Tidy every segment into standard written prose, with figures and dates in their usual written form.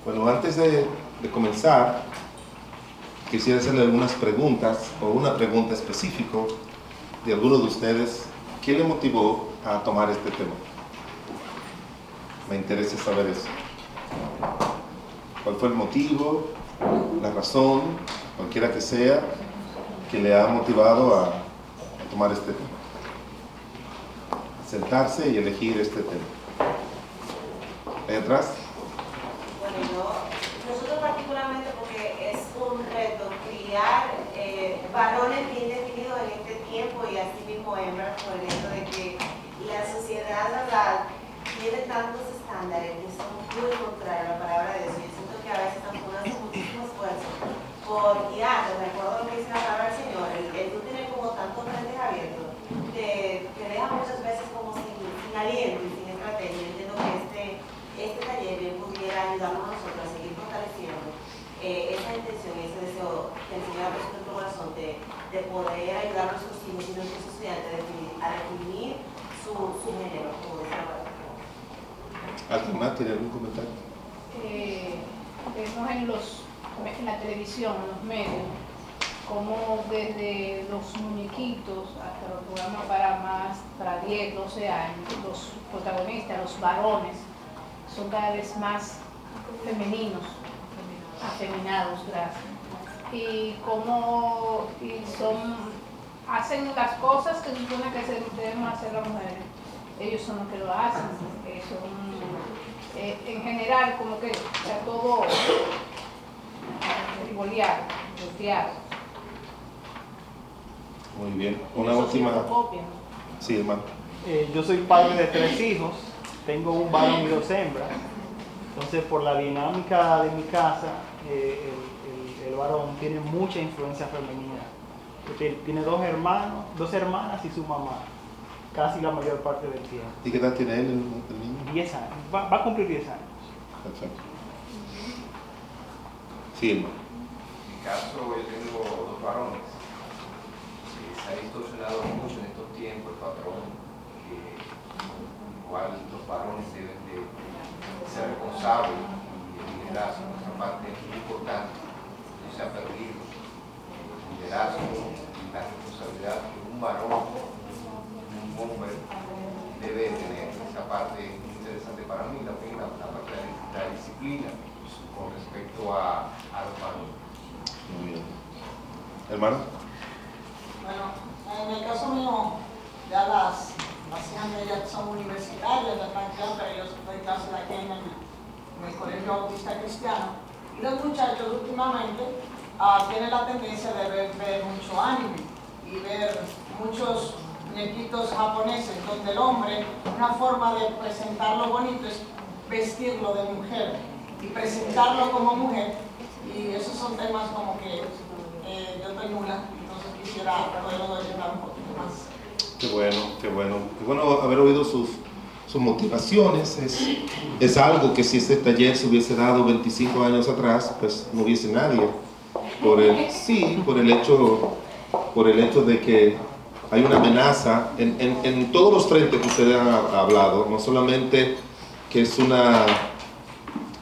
Bueno, antes de comenzar, quisiera hacerle algunas preguntas o una pregunta específica de alguno de ustedes. ¿Qué le motivó a tomar este tema? Me interesa saber eso. ¿Cuál fue el motivo, la razón, cualquiera que sea, que le ha motivado a tomar este tema? Sentarse y elegir este tema. ¿Ahí atrás? Bueno, nosotros particularmente porque es un reto criar varones bien definidos en este tiempo y así mismo hembras, por el hecho de que la sociedad actual tiene tantos estándares que son muy contrarios a la palabra de Dios. Yo siento que a veces estamos haciendo muchísimo esfuerzo por guiarlos, de acuerdo a lo que dice la palabra del Señor. El tú tienes como tantos frentes abiertos, te deja muchas veces como sin aliento y sin estrategia. Yo entiendo que este taller bien pudiera ayudarnos a nosotros a seguir fortaleciendo esa intención y ese deseo que el Señor ha puesto en nuestro corazón de poder ayudar a nuestros hijos y nuestros estudiantes a definir su género, como dice la palabra. ¿Alguien más tiene algún comentario? Vemos en la televisión, en los medios, como desde los muñequitos hasta los programas para 10, 12 años, los protagonistas, los varones, son cada vez más femeninos, afeminados, gracias. Y hacen las cosas que supone que se deben hacer las mujeres. Ellos son los que lo hacen, en general como que está todo riboleado, volteado. Muy bien. Una última. Sí, hermano. Yo soy padre de 3 hijos, tengo un varón y 2 hembras. Entonces, por la dinámica de mi casa, el varón tiene mucha influencia femenina. Tiene 2 hermanas y su mamá, casi la mayor parte del tiempo. ¿Y qué edad tiene él, el niño? 10 años, va a cumplir 10 años. Perfecto. Sí, hermano. En mi caso, yo tengo 2 varones. Se ha distorsionado mucho en estos tiempos el patrón, igual los varones deben de ser responsables y el liderazgo, nuestra parte es muy importante, no se ha perdido el liderazgo y la responsabilidad que un varón, un hombre debe tener. Esa parte es muy interesante para mí, la parte de la disciplina con respecto a los varones. Muy bien. Hermano. Bueno, en el caso mío, ya las hijas de ellas son universitarias, ya están claras, pero yo doy clases aquí en el Colegio Bautista Cristiano. Y los muchachos últimamente tienen la tendencia de ver mucho anime y ver muchos muñequitos japoneses, donde el hombre, una forma de presentarlo bonito es vestirlo de mujer y presentarlo como mujer. Y esos son temas como que yo estoy nula. Quisiera poderlo llenar un poquito más. Qué bueno, qué bueno. Qué bueno haber oído sus motivaciones. Es algo que si este taller se hubiese dado 25 años atrás, pues no hubiese nadie. Por el hecho de que hay una amenaza en todos los frentes que ustedes han hablado, no solamente que es una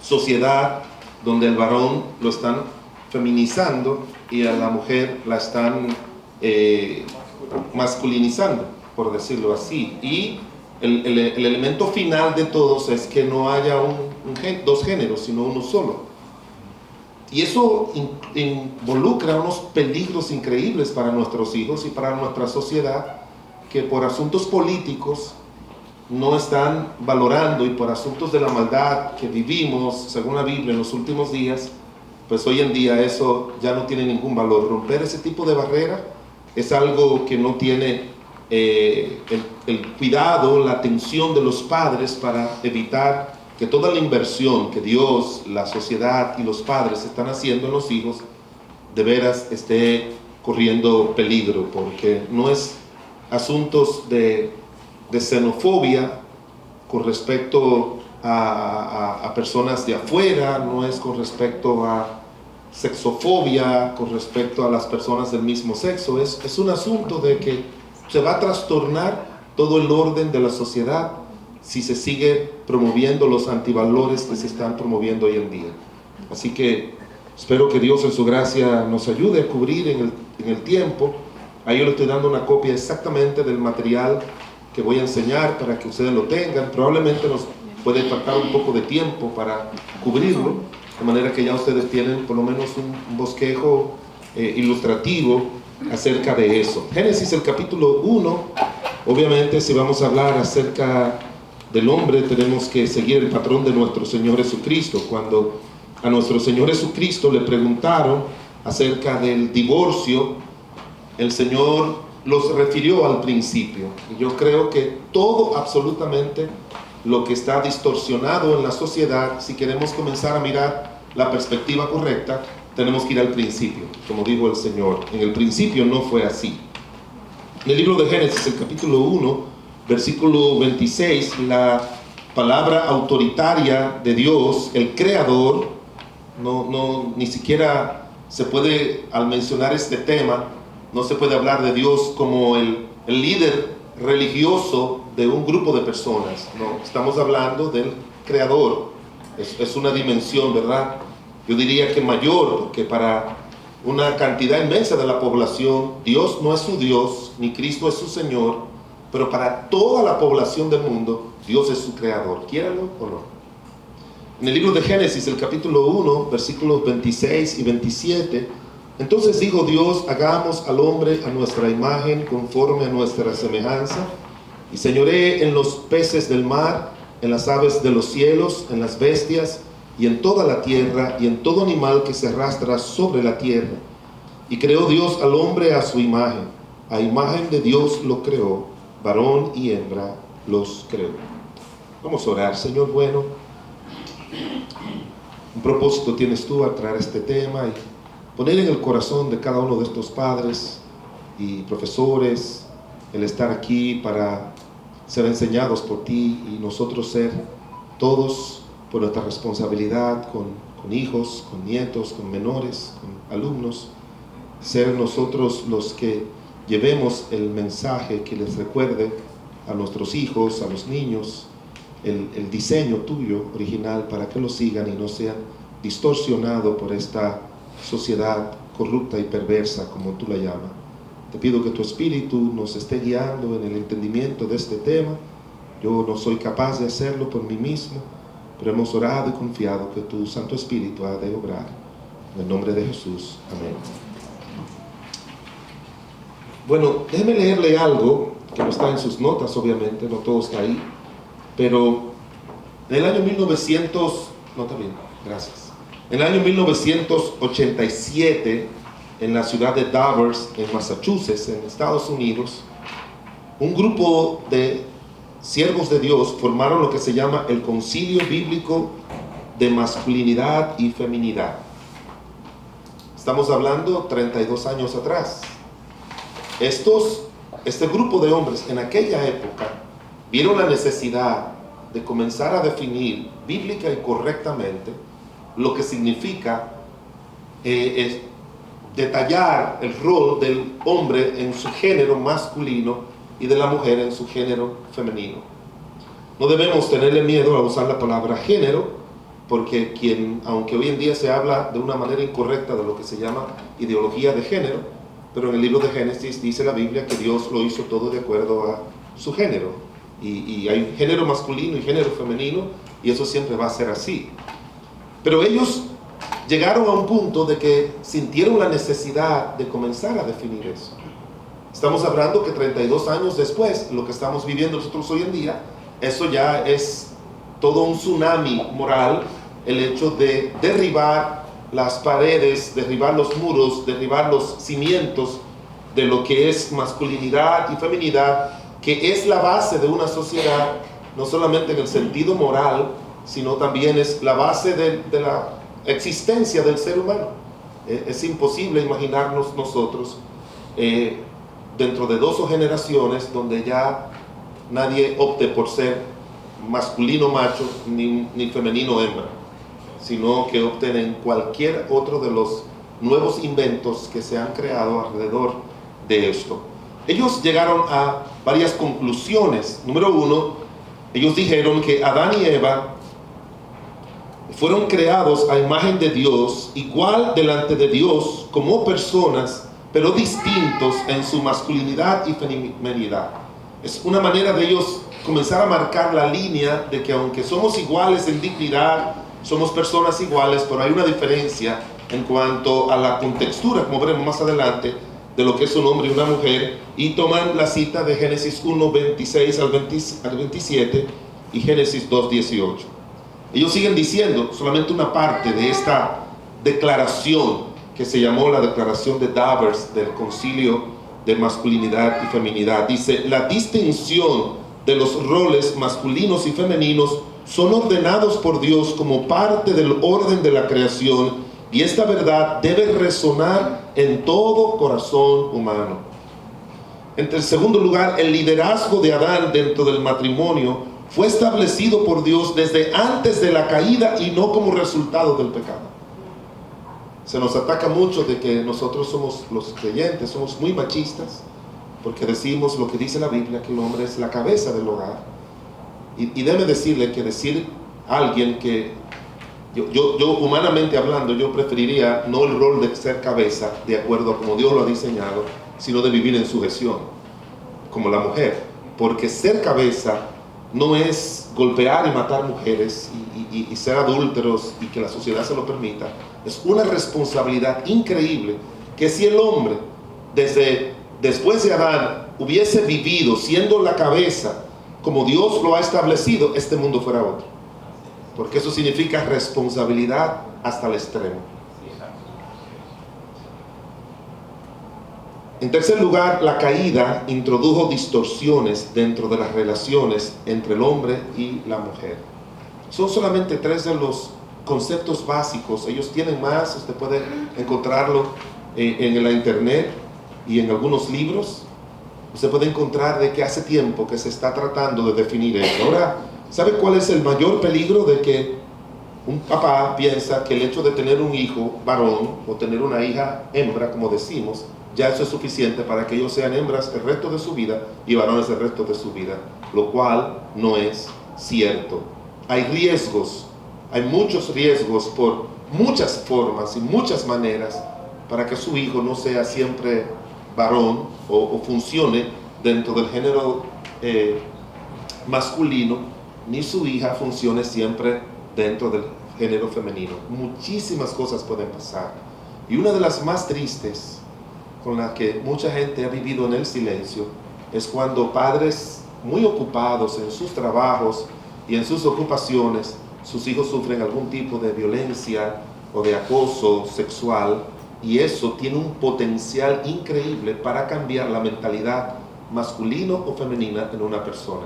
sociedad donde el varón lo están feminizando y a la mujer la están masculinizando, por decirlo así. Y el elemento final de todos es que no haya dos géneros, sino uno solo. Y eso involucra unos peligros increíbles para nuestros hijos y para nuestra sociedad, que por asuntos políticos no están valorando, y por asuntos de la maldad que vivimos, según la Biblia, en los últimos días, pues hoy en día eso ya no tiene ningún valor. Romper ese tipo de barrera es algo que no tiene el cuidado, la atención de los padres para evitar que toda la inversión que Dios, la sociedad y los padres están haciendo en los hijos, de veras esté corriendo peligro, porque no es asuntos de xenofobia con respecto a personas de afuera, no es con respecto a sexofobia con respecto a las personas del mismo sexo, es un asunto de que se va a trastornar todo el orden de la sociedad si se sigue promoviendo los antivalores que se están promoviendo hoy en día. Así que espero que Dios en su gracia nos ayude a cubrir en el tiempo. Ahí yo le estoy dando una copia exactamente del material que voy a enseñar para que ustedes lo tengan. Probablemente nos puede faltar un poco de tiempo para cubrirlo, de manera que ya ustedes tienen por lo menos un bosquejo ilustrativo acerca de eso. Génesis, el capítulo 1, obviamente si vamos a hablar acerca del hombre, tenemos que seguir el patrón de nuestro Señor Jesucristo. Cuando a nuestro Señor Jesucristo le preguntaron acerca del divorcio, el Señor los refirió al principio. Y yo creo que todo, absolutamente, lo que está distorsionado en la sociedad, si queremos comenzar a mirar la perspectiva correcta, tenemos que ir al principio, como dijo el Señor. En el principio no fue así. En el libro de Génesis, el capítulo 1, versículo 26, la palabra autoritaria de Dios, el Creador, ni siquiera se puede, al mencionar este tema, no se puede hablar de Dios como el líder religioso de un grupo de personas. No, estamos hablando del Creador. Es una dimensión, ¿verdad? Yo diría que mayor, porque para una cantidad inmensa de la población, Dios no es su Dios, ni Cristo es su Señor, pero para toda la población del mundo, Dios es su Creador, quiéralo o no. En el libro de Génesis, el capítulo 1, versículos 26 y 27, entonces dijo Dios: hagamos al hombre a nuestra imagen, conforme a nuestra semejanza, y señoree en los peces del mar, en las aves de los cielos, en las bestias, y en toda la tierra, y en todo animal que se arrastra sobre la tierra. Y creó Dios al hombre a su imagen, a imagen de Dios lo creó, varón y hembra los creó. Vamos a orar. Señor bueno, un propósito tienes tú al traer este tema y poner en el corazón de cada uno de estos padres y profesores el estar aquí para ser enseñados por ti, y nosotros ser todos, por nuestra responsabilidad, con hijos, con nietos, con menores, con alumnos, ser nosotros los que llevemos el mensaje que les recuerde a nuestros hijos, a los niños, el diseño tuyo original, para que lo sigan y no sean distorsionados por esta sociedad corrupta y perversa, como tú la llamas. Te pido que tu Espíritu nos esté guiando en el entendimiento de este tema. Yo no soy capaz de hacerlo por mí mismo, pero hemos orado y confiado que tu Santo Espíritu ha de obrar. En el nombre de Jesús. Amén. Bueno, déjeme leerle algo que no está en sus notas, obviamente, no todo está ahí, pero en el año 1987, en la ciudad de Danvers, en Massachusetts, en Estados Unidos, un grupo de siervos de Dios formaron lo que se llama el Concilio Bíblico de Masculinidad y Feminidad. Estamos hablando 32 años atrás. Este grupo de hombres en aquella época vieron la necesidad de comenzar a definir bíblica y correctamente lo que significa detallar el rol del hombre en su género masculino y de la mujer en su género femenino. No debemos tenerle miedo a usar la palabra género, porque aunque hoy en día se habla de una manera incorrecta de lo que se llama ideología de género, pero en el libro de Génesis dice la Biblia que Dios lo hizo todo de acuerdo a su género, y hay género masculino y género femenino, y eso siempre va a ser así. Pero ellos llegaron a un punto de que sintieron la necesidad de comenzar a definir eso. Estamos hablando que 32 años después, lo que estamos viviendo nosotros hoy en día, eso ya es todo un tsunami moral, el hecho de derribar las paredes, derribar los muros, derribar los cimientos de lo que es masculinidad y feminidad, que es la base de una sociedad, no solamente en el sentido moral, sino también es la base de la existencia del ser humano. Es imposible imaginarnos nosotros dentro de 2 generaciones donde ya nadie opte por ser masculino macho ni femenino hembra, sino que opten en cualquier otro de los nuevos inventos que se han creado alrededor de esto. Ellos llegaron a varias conclusiones. Número 1, ellos dijeron que Adán y Eva fueron creados a imagen de Dios, igual delante de Dios como personas, pero distintos en su masculinidad y feminidad. Es una manera de ellos comenzar a marcar la línea de que aunque somos iguales en dignidad, somos personas iguales, pero hay una diferencia en cuanto a la contextura, como veremos más adelante, de lo que es un hombre y una mujer, y toman la cita de Génesis 1, 26 al 27 y Génesis 2, 18. Ellos siguen diciendo solamente una parte de esta declaración que se llamó la declaración de Davos del concilio de masculinidad y feminidad. Dice: la distinción de los roles masculinos y femeninos son ordenados por Dios como parte del orden de la creación, y esta verdad debe resonar en todo corazón humano. En segundo lugar, el liderazgo de Adán dentro del matrimonio fue establecido por Dios desde antes de la caída y no como resultado del pecado. Se nos ataca mucho de que nosotros somos los creyentes, somos muy machistas, porque decimos lo que dice la Biblia, que el hombre es la cabeza del hogar. Y déjeme decirle que decir a alguien que yo humanamente hablando, yo preferiría no el rol de ser cabeza, de acuerdo a como Dios lo ha diseñado, sino de vivir en sujeción, como la mujer. Porque ser cabeza no es golpear y matar mujeres y ser adúlteros y que la sociedad se lo permita. Es una responsabilidad increíble que si el hombre después de Adán hubiese vivido siendo la cabeza como Dios lo ha establecido, este mundo fuera otro. Porque eso significa responsabilidad hasta el extremo. En tercer lugar, la caída introdujo distorsiones dentro de las relaciones entre el hombre y la mujer. Son solamente tres de los conceptos básicos. Ellos tienen más, usted puede encontrarlo en la internet y en algunos libros. Usted puede encontrar de que hace tiempo que se está tratando de definir eso. Ahora, ¿sabe cuál es el mayor peligro de que un papá piensa que el hecho de tener un hijo varón o tener una hija hembra, como decimos, ya eso es suficiente para que ellos sean hembras el resto de su vida y varones el resto de su vida? Lo cual no es cierto. Hay riesgos, hay muchos riesgos por muchas formas y muchas maneras para que su hijo no sea siempre varón o funcione dentro del género masculino, ni su hija funcione siempre dentro del género femenino. Muchísimas cosas pueden pasar. Y una de las más tristes con la que mucha gente ha vivido en el silencio es cuando padres muy ocupados en sus trabajos y en sus ocupaciones, sus hijos sufren algún tipo de violencia o de acoso sexual, y eso tiene un potencial increíble para cambiar la mentalidad masculino o femenina en una persona.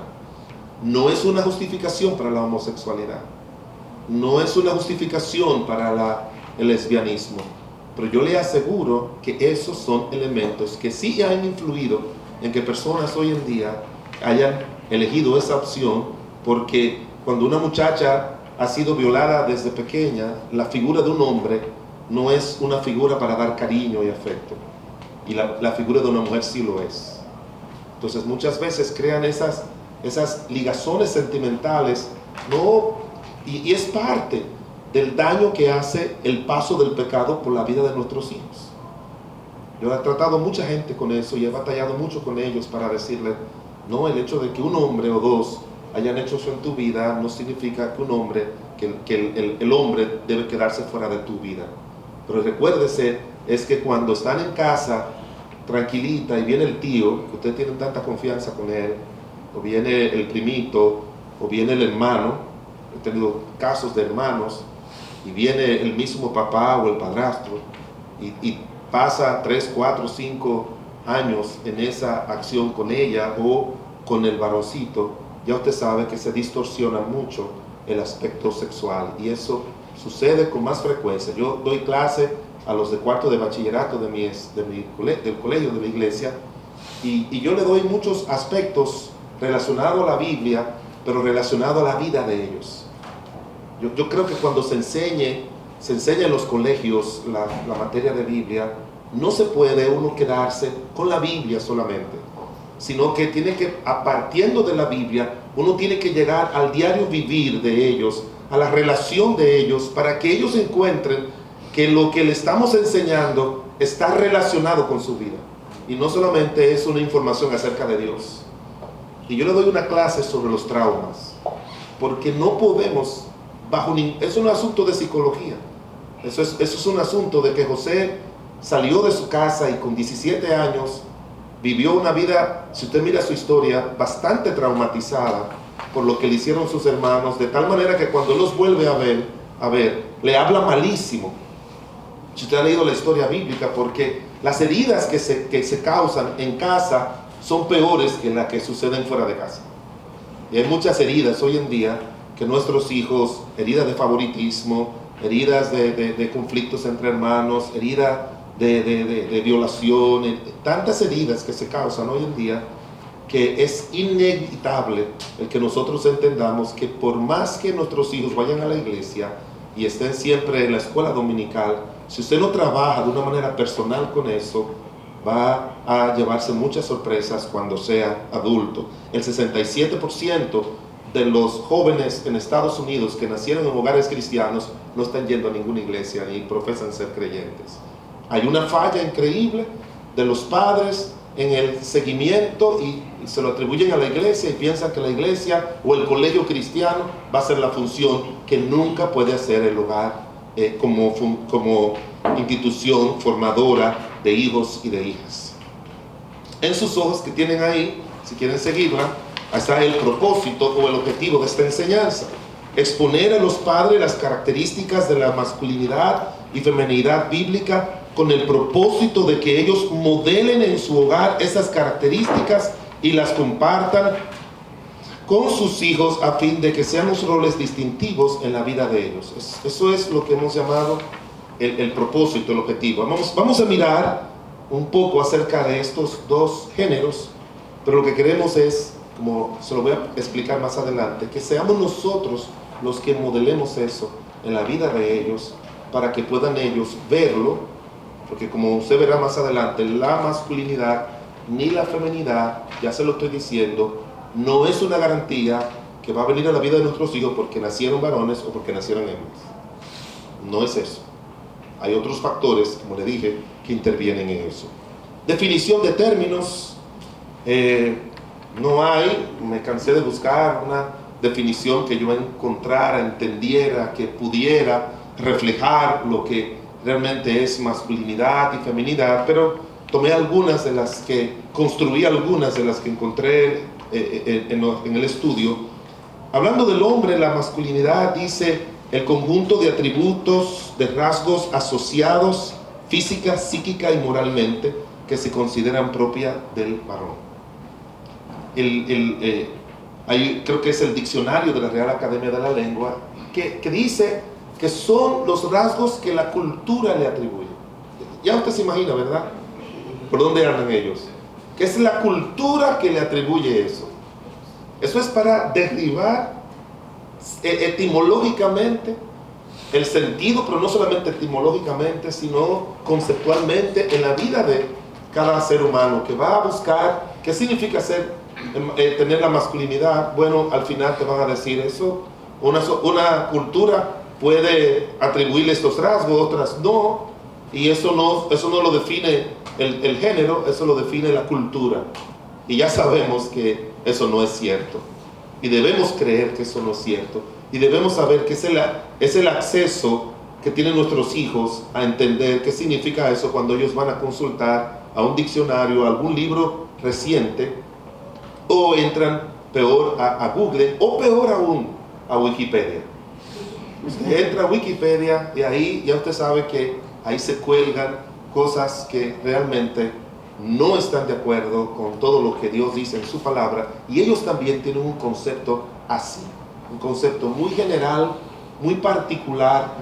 No es una justificación para la homosexualidad, no es una justificación para el lesbianismo, pero yo le aseguro que esos son elementos que sí han influido en que personas hoy en día hayan elegido esa opción, porque cuando una muchacha ha sido violada desde pequeña, la figura de un hombre no es una figura para dar cariño y afecto, y la figura de una mujer sí lo es. Entonces muchas veces crean esas ligazones sentimentales, y es parte del daño que hace el paso del pecado por la vida de nuestros hijos. Yo he tratado mucha gente con eso y he batallado mucho con ellos para decirles: no, el hecho de que un hombre o dos hayan hecho eso en tu vida no significa que el hombre debe quedarse fuera de tu vida. Pero recuérdese, es que cuando están en casa tranquilita y viene el tío, que ustedes tienen tanta confianza con él, o viene el primito, o viene el hermano, he tenido casos de hermanos, y viene el mismo papá o el padrastro, y pasa 3, 4, 5 años en esa acción con ella o con el varoncito, ya usted sabe que se distorsiona mucho el aspecto sexual, y eso sucede con más frecuencia. Yo doy clase a los de cuarto de bachillerato del colegio de la iglesia, y yo le doy muchos aspectos relacionados a la Biblia, pero relacionados a la vida de ellos. Yo creo que cuando se enseña en los colegios la materia de Biblia, no se puede uno quedarse con la Biblia solamente, sino que partiendo de la Biblia, uno tiene que llegar al diario vivir de ellos, a la relación de ellos, para que ellos encuentren que lo que le estamos enseñando está relacionado con su vida. Y no solamente es una información acerca de Dios. Y yo le doy una clase sobre los traumas, porque no podemos, es un asunto de psicología. Eso es un asunto de que José salió de su casa y con 17 años vivió una vida, si usted mira su historia, bastante traumatizada por lo que le hicieron sus hermanos, de tal manera que cuando los vuelve a ver, le habla malísimo. Si usted ha leído la historia bíblica, porque las heridas que se causan en casa son peores que las que suceden fuera de casa. Y hay muchas heridas hoy en día que nuestros hijos, heridas de favoritismo, heridas de conflictos entre hermanos, heridas de violación, tantas heridas que se causan hoy en día, que es inevitable el que nosotros entendamos que por más que nuestros hijos vayan a la iglesia y estén siempre en la escuela dominical, si usted no trabaja de una manera personal con eso, va a llevarse muchas sorpresas cuando sea adulto. El 67% de los jóvenes en Estados Unidos que nacieron en hogares cristianos no están yendo a ninguna iglesia ni profesan ser creyentes. Hay una falla increíble de los padres en el seguimiento y se lo atribuyen a la iglesia y piensan que la iglesia o el colegio cristiano va a ser la función que nunca puede hacer el hogar como institución formadora de hijos y de hijas. En sus hojas que tienen ahí, si quieren seguirla, está el propósito o el objetivo de esta enseñanza: exponer a los padres las características de la masculinidad y feminidad bíblica con el propósito de que ellos modelen en su hogar esas características y las compartan con sus hijos a fin de que sean los roles distintivos en la vida de ellos. Eso es lo que hemos llamado el propósito, el objetivo. Vamos a mirar un poco acerca de estos dos géneros, pero lo que queremos es, como se lo voy a explicar más adelante, que seamos nosotros los que modelemos eso en la vida de ellos para que puedan ellos verlo. Porque como usted verá más adelante, la masculinidad ni la feminidad, ya se lo estoy diciendo, no es una garantía que va a venir a la vida de nuestros hijos porque nacieron varones o porque nacieron hembras. No es eso. Hay otros factores, como le dije, que intervienen en eso. Definición de términos. No hay, me cansé de buscar una definición que yo encontrara, entendiera, que pudiera reflejar lo que realmente es masculinidad y feminidad, pero tomé algunas de las que, construí algunas de las que encontré en el estudio. Hablando del hombre, la masculinidad dice el conjunto de atributos, de rasgos asociados física, psíquica y moralmente que se consideran propias del varón. Creo que es el diccionario de la Real Academia de la Lengua que dice que son los rasgos que la cultura le atribuye. Ya usted se imagina, ¿verdad? ¿Por dónde andan ellos? Que es la cultura que le atribuye eso. Eso es para derribar etimológicamente el sentido, pero no solamente etimológicamente, sino conceptualmente en la vida de cada ser humano, que va a buscar qué significa tener la masculinidad. Bueno, al final te van a decir eso, una cultura puede atribuirle estos rasgos, otras no, y eso no lo define el género, eso lo define la cultura. Y ya sabemos que eso no es cierto, y debemos creer que eso no es cierto, y debemos saber que es el acceso que tienen nuestros hijos a entender qué significa eso cuando ellos van a consultar a un diccionario, a algún libro reciente, o entran peor a Google, o peor aún a Wikipedia. Usted entra a Wikipedia y ahí ya usted sabe que ahí se cuelgan cosas que realmente no están de acuerdo con todo lo que Dios dice en su palabra, y ellos también tienen un concepto así, un concepto muy general, muy particular,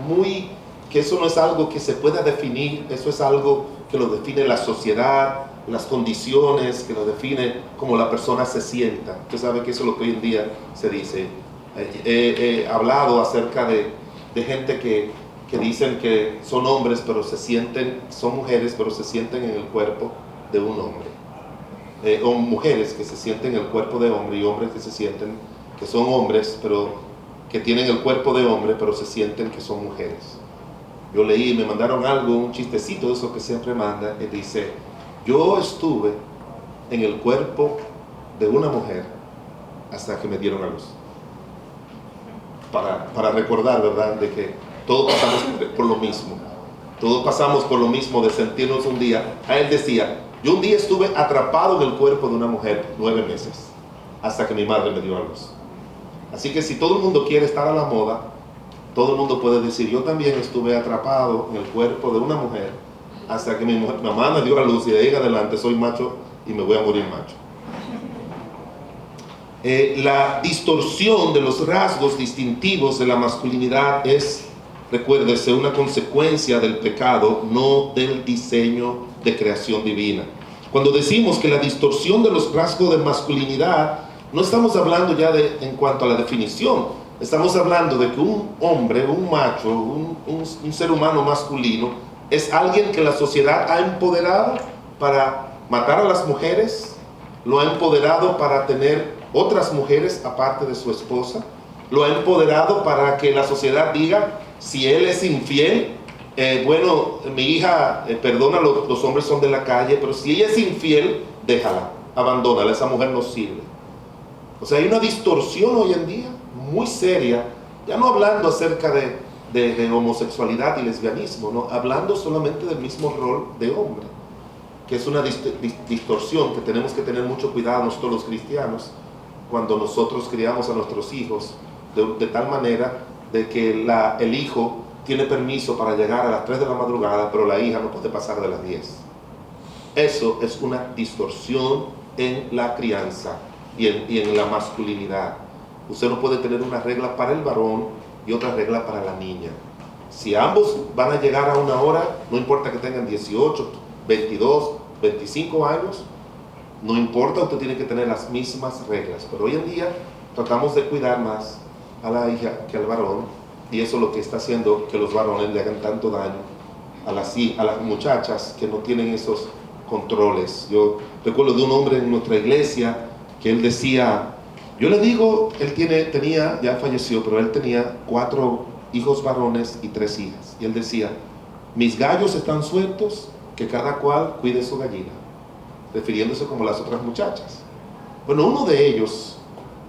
que eso no es algo que se pueda definir, eso es algo que lo define la sociedad, las condiciones, que lo define como la persona se sienta. Usted sabe que eso es lo que hoy en día se dice. He hablado acerca de gente que dicen que son hombres, pero son mujeres, pero se sienten en el cuerpo de un hombre. O mujeres que se sienten en el cuerpo de hombre, y hombres que se sienten que son hombres, pero que tienen el cuerpo de hombre, pero se sienten que son mujeres. Yo leí, me mandaron algo, un chistecito de eso que siempre manda, que dice, yo estuve en el cuerpo de una mujer hasta que me dieron a luz. Para recordar, ¿verdad?, de que todos pasamos por lo mismo. Todos pasamos por lo mismo de sentirnos un día. A él decía, yo un día estuve atrapado en el cuerpo de una mujer 9 meses, hasta que mi madre me dio a luz. Así que si todo el mundo quiere estar a la moda, todo el mundo puede decir, yo también estuve atrapado en el cuerpo de una mujer, hasta que mi mamá me dio a luz, y de ahí en adelante soy macho y me voy a morir macho. La distorsión de los rasgos distintivos de la masculinidad es, recuérdese, una consecuencia del pecado, no del diseño de creación divina. Cuando decimos que la distorsión de los rasgos de masculinidad, no estamos hablando ya en cuanto a la definición, estamos hablando de que un hombre, un macho, un ser humano masculino, es alguien que la sociedad ha empoderado para matar a las mujeres, lo ha empoderado para tener otras mujeres aparte de su esposa, lo ha empoderado para que la sociedad diga, si él es infiel, bueno, mi hija, perdona, los hombres son de la calle, pero si ella es infiel, déjala, abandónala, esa mujer no sirve. O sea, hay una distorsión hoy en día muy seria, ya no hablando acerca de homosexualidad y lesbianismo, ¿no? Hablando solamente del mismo rol de hombre, que es una distorsión que tenemos que tener mucho cuidado nosotros los cristianos, cuando nosotros criamos a nuestros hijos de tal manera de que el hijo tiene permiso para llegar a las 3 de la madrugada, pero la hija no puede pasar de las 10. Eso es una distorsión en la crianza y en la masculinidad. Usted no puede tener una regla para el varón y otra regla para la niña. Si ambos van a llegar a una hora, no importa que tengan 18, 22, 25 años, no importa, usted tiene que tener las mismas reglas. Pero hoy en día tratamos de cuidar más a la hija que al varón, y eso es lo que está haciendo que los varones le hagan tanto daño a las muchachas que no tienen esos controles. Yo recuerdo de un hombre en nuestra iglesia que él decía, yo le digo, él tenía, ya falleció, pero él tenía 4 hijos varones y 3 hijas, y él decía, mis gallos están sueltos, que cada cual cuide su gallina, refiriéndose como las otras muchachas. Bueno, uno de ellos,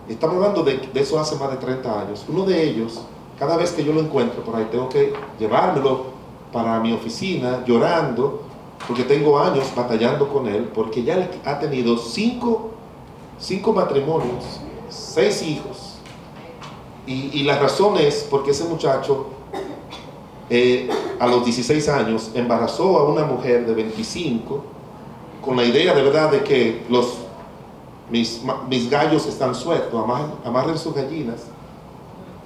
estamos hablando de eso hace más de 30 años, uno de ellos, cada vez que yo lo encuentro por ahí, tengo que llevármelo para mi oficina llorando, porque tengo años batallando con él, porque ya ha tenido 5 matrimonios, 6 hijos, y la razón es porque ese muchacho a los 16 años embarazó a una mujer de 25 con la idea de verdad de que mis gallos están sueltos, amarren sus gallinas.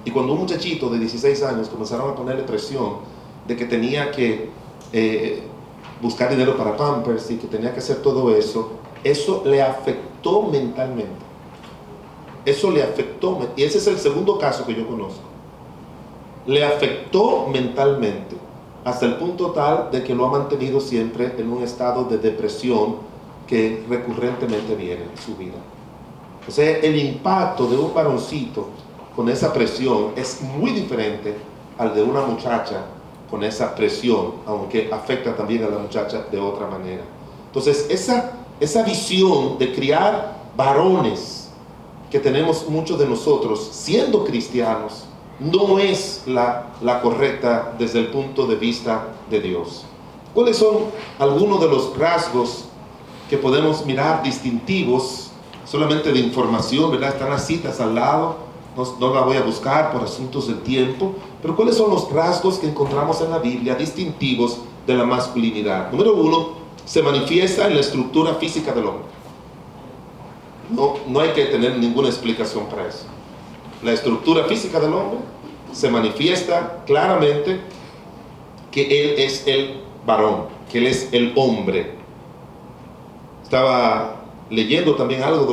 Y cuando un muchachito de 16 años comenzaron a ponerle presión de que tenía que buscar dinero para Pampers y que tenía que hacer todo eso, eso le afectó mentalmente. Eso le afectó, y ese es el segundo caso que yo conozco. Le afectó mentalmente hasta el punto tal de que lo ha mantenido siempre en un estado de depresión que recurrentemente viene en su vida. O sea, el impacto de un varoncito con esa presión es muy diferente al de una muchacha con esa presión, aunque afecta también a la muchacha de otra manera. Entonces, esa visión de criar varones que tenemos muchos de nosotros siendo cristianos no es la correcta desde el punto de vista de Dios. ¿Cuáles son algunos de los rasgos que podemos mirar distintivos, solamente de información, ¿verdad? Están las citas al lado, no la voy a buscar por asuntos de tiempo, pero ¿cuáles son los rasgos que encontramos en la Biblia distintivos de la masculinidad? Número 1, se manifiesta en la estructura física del hombre. No hay que tener ninguna explicación para eso. La estructura física del hombre se manifiesta claramente que él es el varón, que él es el hombre. Estaba leyendo también algo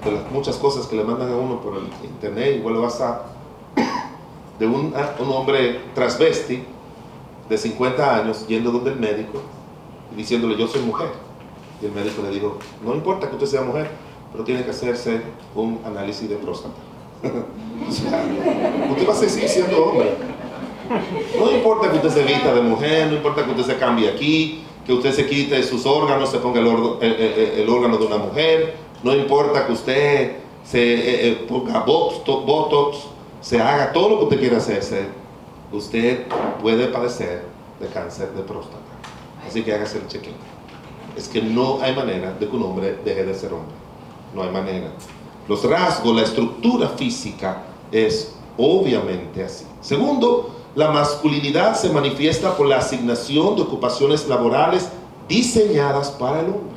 de las muchas cosas que le mandan a uno por el internet, igual WhatsApp, de un hombre transvesti de 50 años yendo donde el médico y diciéndole, yo soy mujer. Y el médico le dijo, no importa que usted sea mujer, pero tiene que hacerse un análisis de próstata. O sea, usted va a seguir siendo hombre. No importa que usted se vista de mujer, no importa que usted se cambie aquí, que usted se quite sus órganos, se ponga el órgano de una mujer, no importa que usted se ponga botox, se haga todo lo que usted quiera hacerse, usted puede padecer de cáncer de próstata. Así que hágase el chequeo. Es que no hay manera de que un hombre deje de ser hombre. No hay manera. Los rasgos, la estructura física es obviamente así. Segundo, la masculinidad se manifiesta por la asignación de ocupaciones laborales diseñadas para el hombre.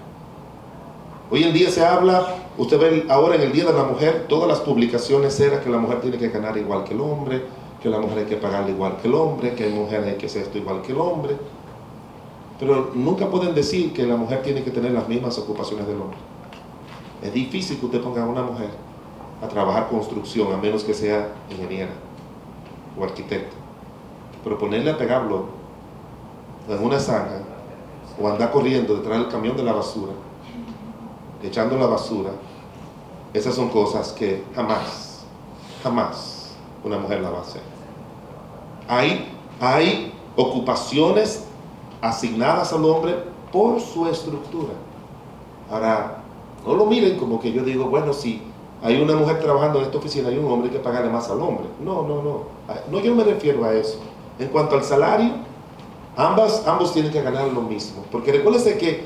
Hoy en día se habla, usted ve ahora en el Día de la Mujer, todas las publicaciones eran que la mujer tiene que ganar igual que el hombre, que la mujer hay que pagarle igual que el hombre, que hay mujeres que hacer esto igual que el hombre. Pero nunca pueden decir que la mujer tiene que tener las mismas ocupaciones del hombre. Es difícil que usted ponga a una mujer a trabajar construcción, a menos que sea ingeniera o arquitecta. Pero ponerle a pegar bloque en una zanja o andar corriendo detrás del camión de la basura, echando la basura, esas son cosas que jamás una mujer la va a hacer. Hay ocupaciones asignadas al hombre por su estructura. Ahora, no lo miren como que yo digo, bueno, si hay una mujer trabajando en esta oficina, hay un hombre que pagarle más al hombre. No, yo no me refiero a eso. En cuanto al salario, ambos tienen que ganar lo mismo. Porque recuérdense que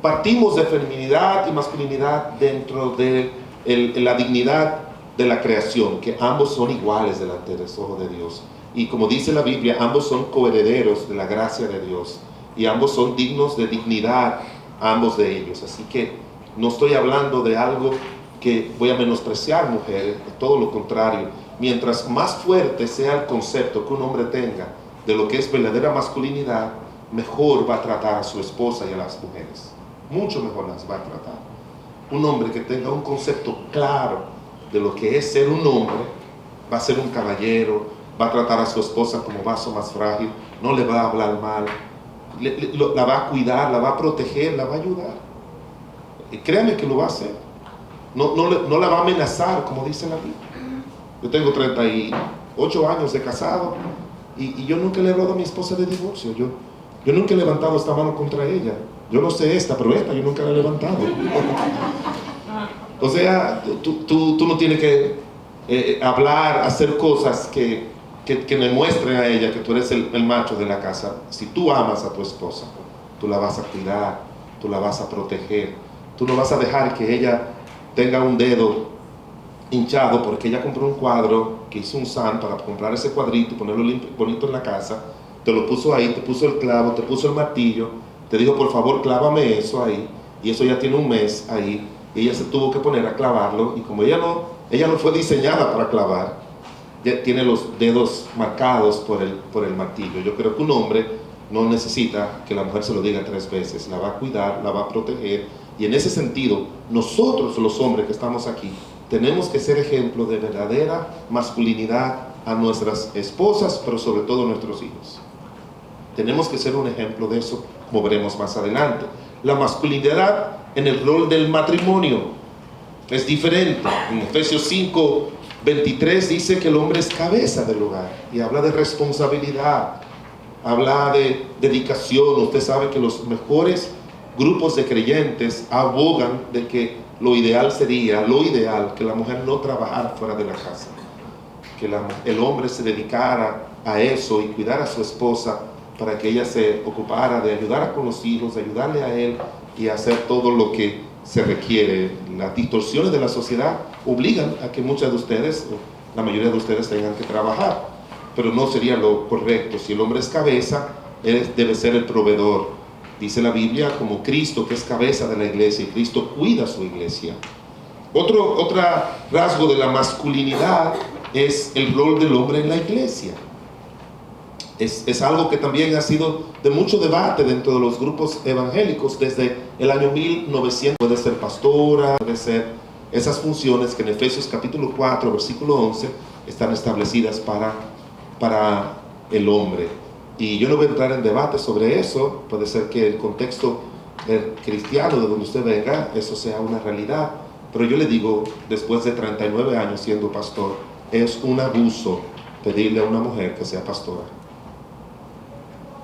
partimos de feminidad y masculinidad dentro de la dignidad de la creación, que ambos son iguales delante de los ojos de Dios. Y como dice la Biblia, ambos son coherederos de la gracia de Dios. Y ambos son dignos de dignidad, ambos de ellos. Así que no estoy hablando de algo que voy a menospreciar mujeres, todo lo contrario. Mientras más fuerte sea el concepto que un hombre tenga de lo que es verdadera masculinidad, mejor va a tratar a su esposa y a las mujeres. Mucho mejor las va a tratar. Un hombre que tenga un concepto claro de lo que es ser un hombre, va a ser un caballero, va a tratar a su esposa como vaso más frágil, no le va a hablar mal, la va a cuidar, la va a proteger, la va a ayudar. Y créanme que lo va a hacer. No la va a amenazar, como dice la Biblia. Yo tengo 38 años de casado y yo nunca le he hablado a mi esposa de divorcio. Yo nunca he levantado esta mano contra ella. Yo no sé esta, pero esta yo nunca la he levantado. O sea, tú no tienes que hablar, hacer cosas que le muestren a ella que tú eres el macho de la casa. Si tú amas a tu esposa, tú la vas a cuidar, tú la vas a proteger. Tú no vas a dejar que ella tenga un dedo hinchado porque ella compró un cuadro que hizo un san para comprar ese cuadrito y ponerlo bonito en la casa. Te lo puso ahí, te puso el clavo, te puso el martillo, te dijo por favor clávame eso ahí, y eso ya tiene un mes ahí, y ella se tuvo que poner a clavarlo, y como ella no fue diseñada para clavar, ya tiene los dedos marcados por el martillo. Yo creo que un hombre no necesita que la mujer se lo diga 3 veces, la va a cuidar, la va a proteger, y en ese sentido, nosotros los hombres que estamos aquí, tenemos que ser ejemplo de verdadera masculinidad a nuestras esposas, pero sobre todo a nuestros hijos. Tenemos que ser un ejemplo de eso, como veremos más adelante. La masculinidad en el rol del matrimonio es diferente. En Efesios 5:23 dice que el hombre es cabeza del hogar y habla de responsabilidad, habla de dedicación. Usted sabe que los mejores grupos de creyentes abogan de que lo ideal sería, que la mujer no trabajara fuera de la casa, que el hombre se dedicara a eso y cuidara a su esposa para que ella se ocupara de ayudar con los hijos, de ayudarle a él y hacer todo lo que se requiere. Las distorsiones de la sociedad obligan a que muchas de ustedes, la mayoría de ustedes tengan que trabajar, pero no sería lo correcto. Si el hombre es cabeza, él debe ser el proveedor. Dice la Biblia, como Cristo, que es cabeza de la iglesia, y Cristo cuida a su iglesia. Otro rasgo de la masculinidad es el rol del hombre en la iglesia. Es algo que también ha sido de mucho debate dentro de los grupos evangélicos desde el año 1900. Puede ser pastora, puede ser esas funciones que en Efesios capítulo 4, versículo 11, están establecidas para el hombre. Y yo no voy a entrar en debate sobre eso. Puede ser que el contexto cristiano de donde usted venga, eso sea una realidad. Pero yo le digo, después de 39 años siendo pastor, es un abuso pedirle a una mujer que sea pastora.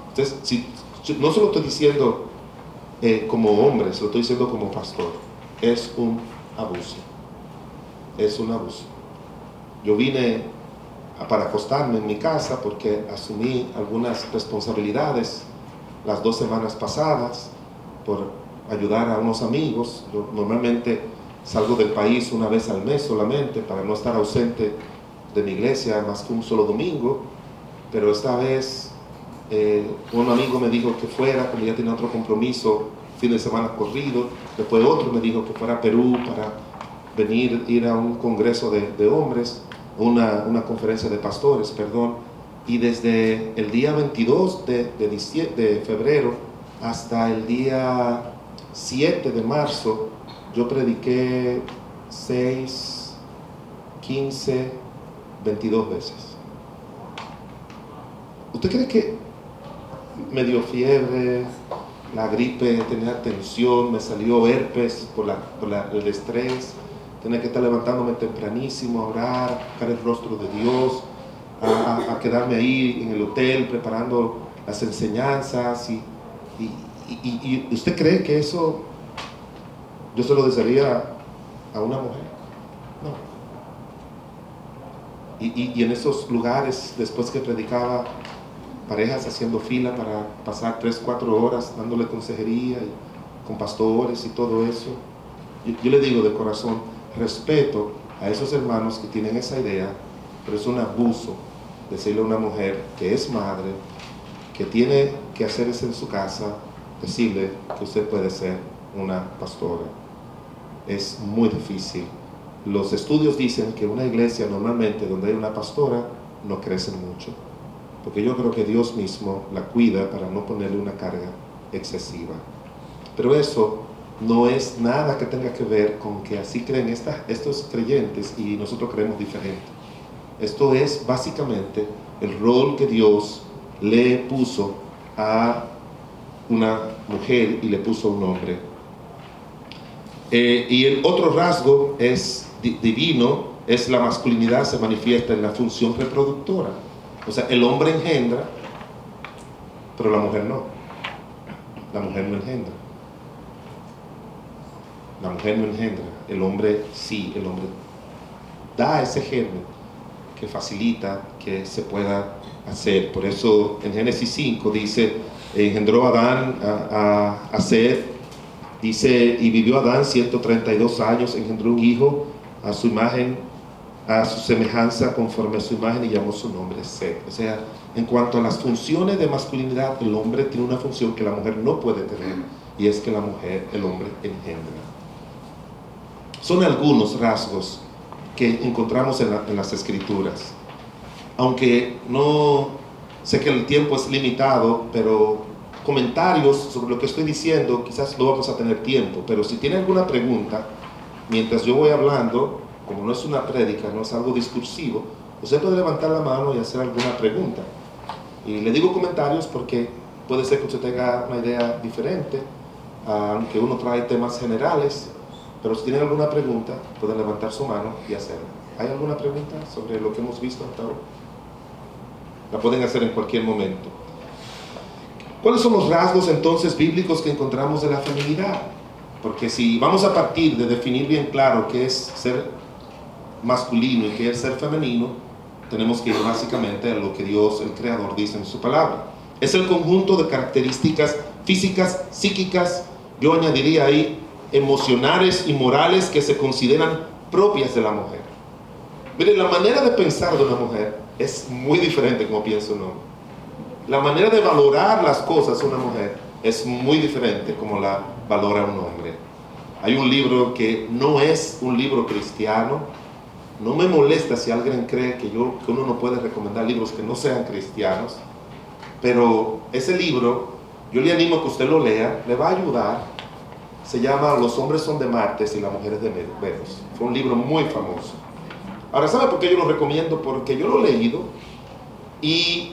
Entonces, no se lo estoy diciendo como hombre, se lo estoy diciendo como pastor. Es un abuso. Es un abuso. Yo vine para acostarme en mi casa porque asumí algunas responsabilidades las 2 semanas pasadas por ayudar a unos amigos. Yo normalmente salgo del país una vez al mes solamente para no estar ausente de mi iglesia más que un solo domingo, pero esta vez un amigo me dijo que fuera, como ya tenía otro compromiso, fin de semana corrido. Después otro me dijo que fuera a Perú para ir a un congreso de hombres, una conferencia de pastores, perdón. Y desde el día 22 de febrero hasta el día 7 de marzo, yo prediqué 6, 15, 22 veces. ¿Usted cree que me dio fiebre, la gripe, tenía tensión, me salió herpes por el estrés, tenía que estar levantándome tempranísimo a orar, a buscar el rostro de Dios, a quedarme ahí en el hotel preparando las enseñanzas? ¿Y usted cree que eso yo se lo desearía a una mujer? No. Y en esos lugares, después que predicaba, parejas haciendo fila para pasar 3, 4 horas dándole consejería y con pastores y todo eso. Yo le digo de corazón, respeto a esos hermanos que tienen esa idea, pero es un abuso decirle a una mujer que es madre, que tiene que hacer eso en su casa, decirle que usted puede ser una pastora. Es muy difícil. Los estudios dicen que una iglesia normalmente donde hay una pastora no crece mucho, porque yo creo que Dios mismo la cuida para no ponerle una carga excesiva. Pero eso no es nada que tenga que ver con que así creen estos creyentes y nosotros creemos diferente. Esto es básicamente el rol que Dios le puso a una mujer y le puso a un hombre. Y el otro rasgo es divino, es la masculinidad, se manifiesta en la función reproductora. O sea, el hombre engendra, pero la mujer no. La mujer no engendra. La mujer no engendra. El hombre sí, el hombre da ese germen que facilita que se pueda hacer. Por eso en Génesis 5 dice, engendró Adán a Seth, dice, y vivió Adán 132 años, engendró un hijo a su imagen, a su semejanza, conforme a su imagen, y llamó su nombre Seth. O sea, en cuanto a las funciones de masculinidad, el hombre tiene una función que la mujer no puede tener, y es que el hombre engendra. Son algunos rasgos que encontramos en las Escrituras. Aunque no sé que el tiempo es limitado, pero comentarios sobre lo que estoy diciendo, quizás no vamos a tener tiempo, pero si tiene alguna pregunta, mientras yo voy hablando, como no es una prédica, no es algo discursivo, usted puede levantar la mano y hacer alguna pregunta. Y le digo comentarios porque puede ser que usted tenga una idea diferente, aunque uno trae temas generales, pero si tienen alguna pregunta, pueden levantar su mano y hacerla. ¿Hay alguna pregunta sobre lo que hemos visto hasta ahora? La pueden hacer en cualquier momento. ¿Cuáles son los rasgos entonces bíblicos que encontramos de la feminidad? Porque si vamos a partir de definir bien claro qué es ser masculino y qué es ser femenino, tenemos que ir básicamente a lo que Dios, el Creador, dice en su palabra. Es el conjunto de características físicas, psíquicas, yo añadiría ahí emocionales y morales que se consideran propias de la mujer. Miren, la manera de pensar de una mujer es muy diferente como piensa un hombre. La manera de valorar las cosas de una mujer es muy diferente como la valora un hombre. Hay un libro que no es un libro cristiano. No me molesta si alguien cree que uno no puede recomendar libros que no sean cristianos, pero ese libro, yo le animo a que usted lo lea, le va a ayudar. Se llama Los hombres son de Marte y las mujeres de Venus. Fue un libro muy famoso. Ahora, ¿sabe por qué yo lo recomiendo? Porque yo lo he leído y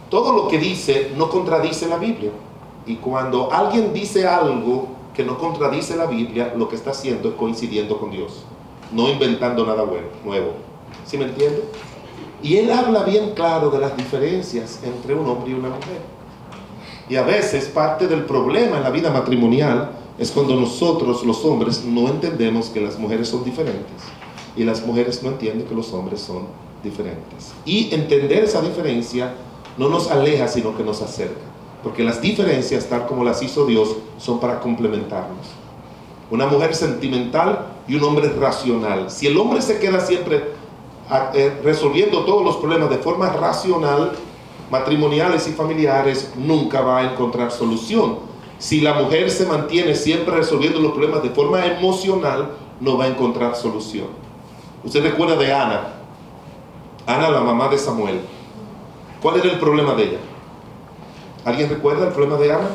todo lo que dice no contradice la Biblia. Y cuando alguien dice algo que no contradice la Biblia, lo que está haciendo es coincidiendo con Dios, no inventando nada nuevo. ¿Sí me entiende? Y él habla bien claro de las diferencias entre un hombre y una mujer. Y a veces parte del problema en la vida matrimonial es cuando nosotros, los hombres, no entendemos que las mujeres son diferentes y las mujeres no entienden que los hombres son diferentes. Y entender esa diferencia no nos aleja, sino que nos acerca. Porque las diferencias, tal como las hizo Dios, son para complementarnos. Una mujer sentimental y un hombre racional. Si el hombre se queda siempre resolviendo todos los problemas de forma racional, matrimoniales y familiares, nunca va a encontrar solución. Si la mujer se mantiene siempre resolviendo los problemas de forma emocional, no va a encontrar solución. Usted recuerda de Ana, la mamá de Samuel. ¿Cuál era el problema de ella? ¿Alguien recuerda el problema de Ana?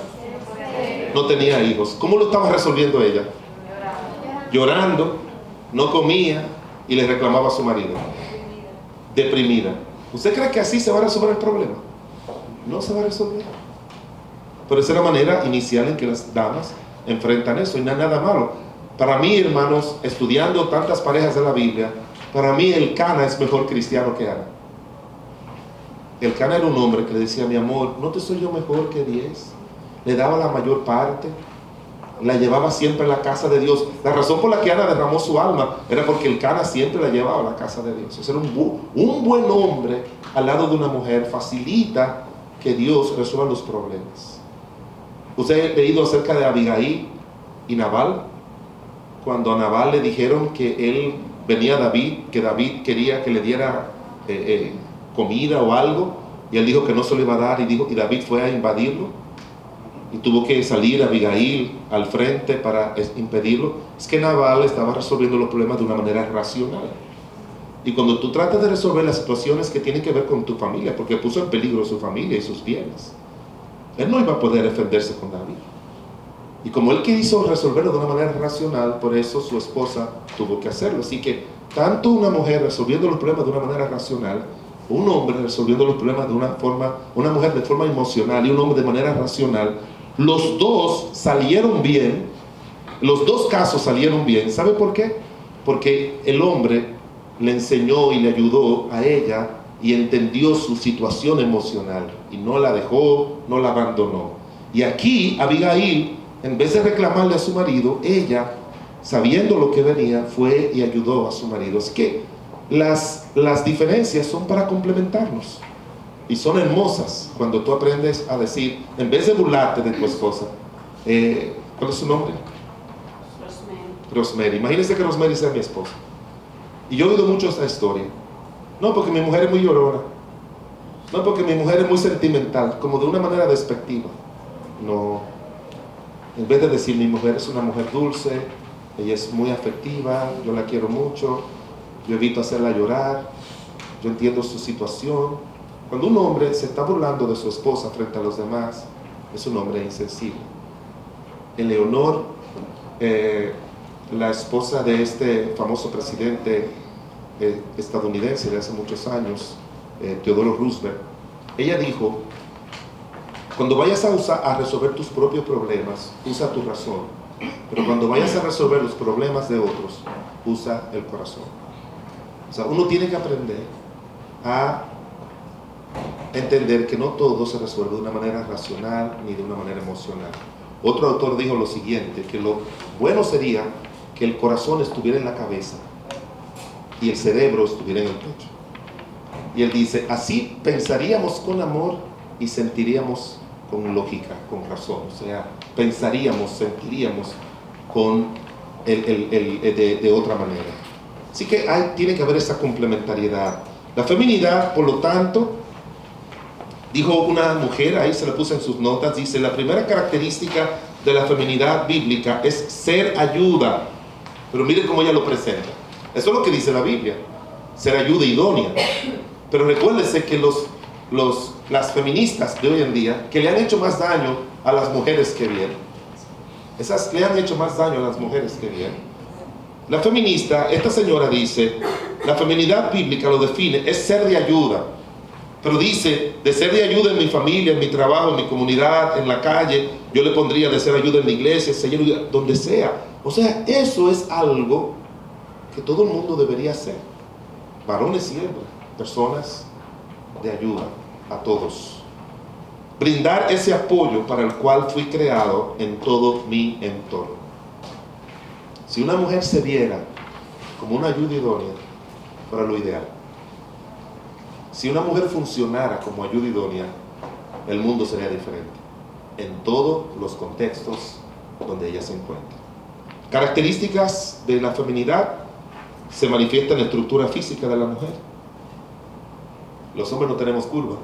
No tenía hijos. ¿Cómo lo estaba resolviendo ella? Llorando, no comía y le reclamaba a su marido. Deprimida. ¿Usted cree que así se va a resolver el problema? No se va a resolver. Pero esa es la manera inicial en que las damas enfrentan eso, y no es nada malo. Para mí, hermanos, estudiando tantas parejas de la Biblia, para mí el Cana es mejor cristiano que Ana. El Cana era un hombre que le decía: mi amor, ¿no te soy yo mejor que 10? Le daba la mayor parte, la llevaba siempre a la casa de Dios. La razón por la que Ana derramó su alma era porque el Cana siempre la llevaba a la casa de Dios. Ese era un buen hombre al lado de una mujer facilita que Dios resuelva los problemas. ¿Usted ha leído acerca de Abigail y Nabal? Cuando a Nabal le dijeron que él venía a David, que David quería que le diera comida o algo, y él dijo que no se lo iba a dar, y David fue a invadirlo, y tuvo que salir Abigail al frente para impedirlo. Es que Nabal estaba resolviendo los problemas de una manera racional. Y cuando tú tratas de resolver las situaciones que tienen que ver con tu familia, porque puso en peligro su familia y sus bienes, él no iba a poder defenderse con David. Y como él quiso resolverlo de una manera racional, por eso su esposa tuvo que hacerlo. Así que tanto una mujer resolviendo los problemas de una manera racional, un hombre resolviendo los problemas de una forma, una mujer de forma emocional y un hombre de manera racional, los dos salieron bien. Los dos casos salieron bien. ¿Sabe por qué? Porque el hombre le enseñó y le ayudó a ella y entendió su situación emocional y no la dejó, no la abandonó. Y aquí Abigail, en vez de reclamarle a su marido, ella, sabiendo lo que venía, fue y ayudó a su marido. Así que las diferencias son para complementarnos y son hermosas cuando tú aprendes a decir, en vez de burlarte de tu esposa, ¿cuál es su nombre? Rosemary. Imagínense que Rosemary sea mi esposa. Y yo he oído mucho esta historia. No, porque mi mujer es muy llorona. No, porque mi mujer es muy sentimental, como de una manera despectiva. No. En vez de decir, mi mujer es una mujer dulce, ella es muy afectiva, yo la quiero mucho, yo evito hacerla llorar, yo entiendo su situación. Cuando un hombre se está burlando de su esposa frente a los demás, es un hombre insensible. Eleonor, la esposa de este famoso presidente estadounidense de hace muchos años, Theodore Roosevelt, ella dijo: cuando vayas a resolver tus propios problemas, usa tu razón, pero cuando vayas a resolver los problemas de otros, usa el corazón. O sea, uno tiene que aprender a entender que no todo se resuelve de una manera racional ni de una manera emocional. Otro autor dijo lo siguiente, que lo bueno sería que el corazón estuviera en la cabeza y el cerebro estuviera en el pecho. Y él dice, así pensaríamos con amor y sentiríamos con lógica, con razón. O sea, pensaríamos, sentiríamos de otra manera. Así que tiene que haber esa complementariedad. La feminidad, por lo tanto, dijo una mujer, ahí se le puse en sus notas, dice, la primera característica de la feminidad bíblica es ser ayuda. Pero miren cómo ella lo presenta. Eso es lo que dice la Biblia, ser ayuda idónea. Pero recuérdense que las feministas de hoy en día, que le han hecho más daño a las mujeres que bien, esas le han hecho más daño a las mujeres que bien. La feminista, esta señora dice, la feminidad bíblica lo define, es ser de ayuda. Pero dice, de ser de ayuda en mi familia, en mi trabajo, en mi comunidad, en la calle, yo le pondría de ser ayuda en la iglesia, ser donde sea. O sea, eso es algo que todo el mundo debería hacer. Varones y hembras, personas de ayuda a todos. Brindar ese apoyo para el cual fui creado en todo mi entorno. Si una mujer se viera como una ayuda idónea, fuera lo ideal. Si una mujer funcionara como ayuda idónea, el mundo sería diferente en todos los contextos donde ella se encuentra. Características de la feminidad se manifiestan en la estructura física de la mujer. Los hombres no tenemos curva.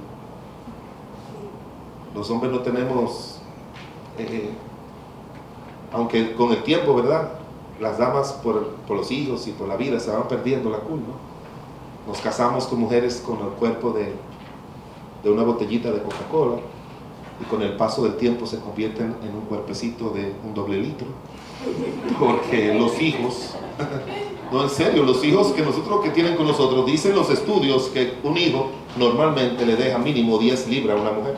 Los hombres no tenemos, aunque con el tiempo, ¿verdad? Las damas por los hijos y por la vida se van perdiendo la curva. Nos casamos con mujeres con el cuerpo de una botellita de Coca-Cola y con el paso del tiempo se convierten en un cuerpecito de un doble litro. Porque los hijos, no, en serio, los hijos que tienen con nosotros, dicen los estudios que un hijo normalmente le deja mínimo 10 libras a una mujer.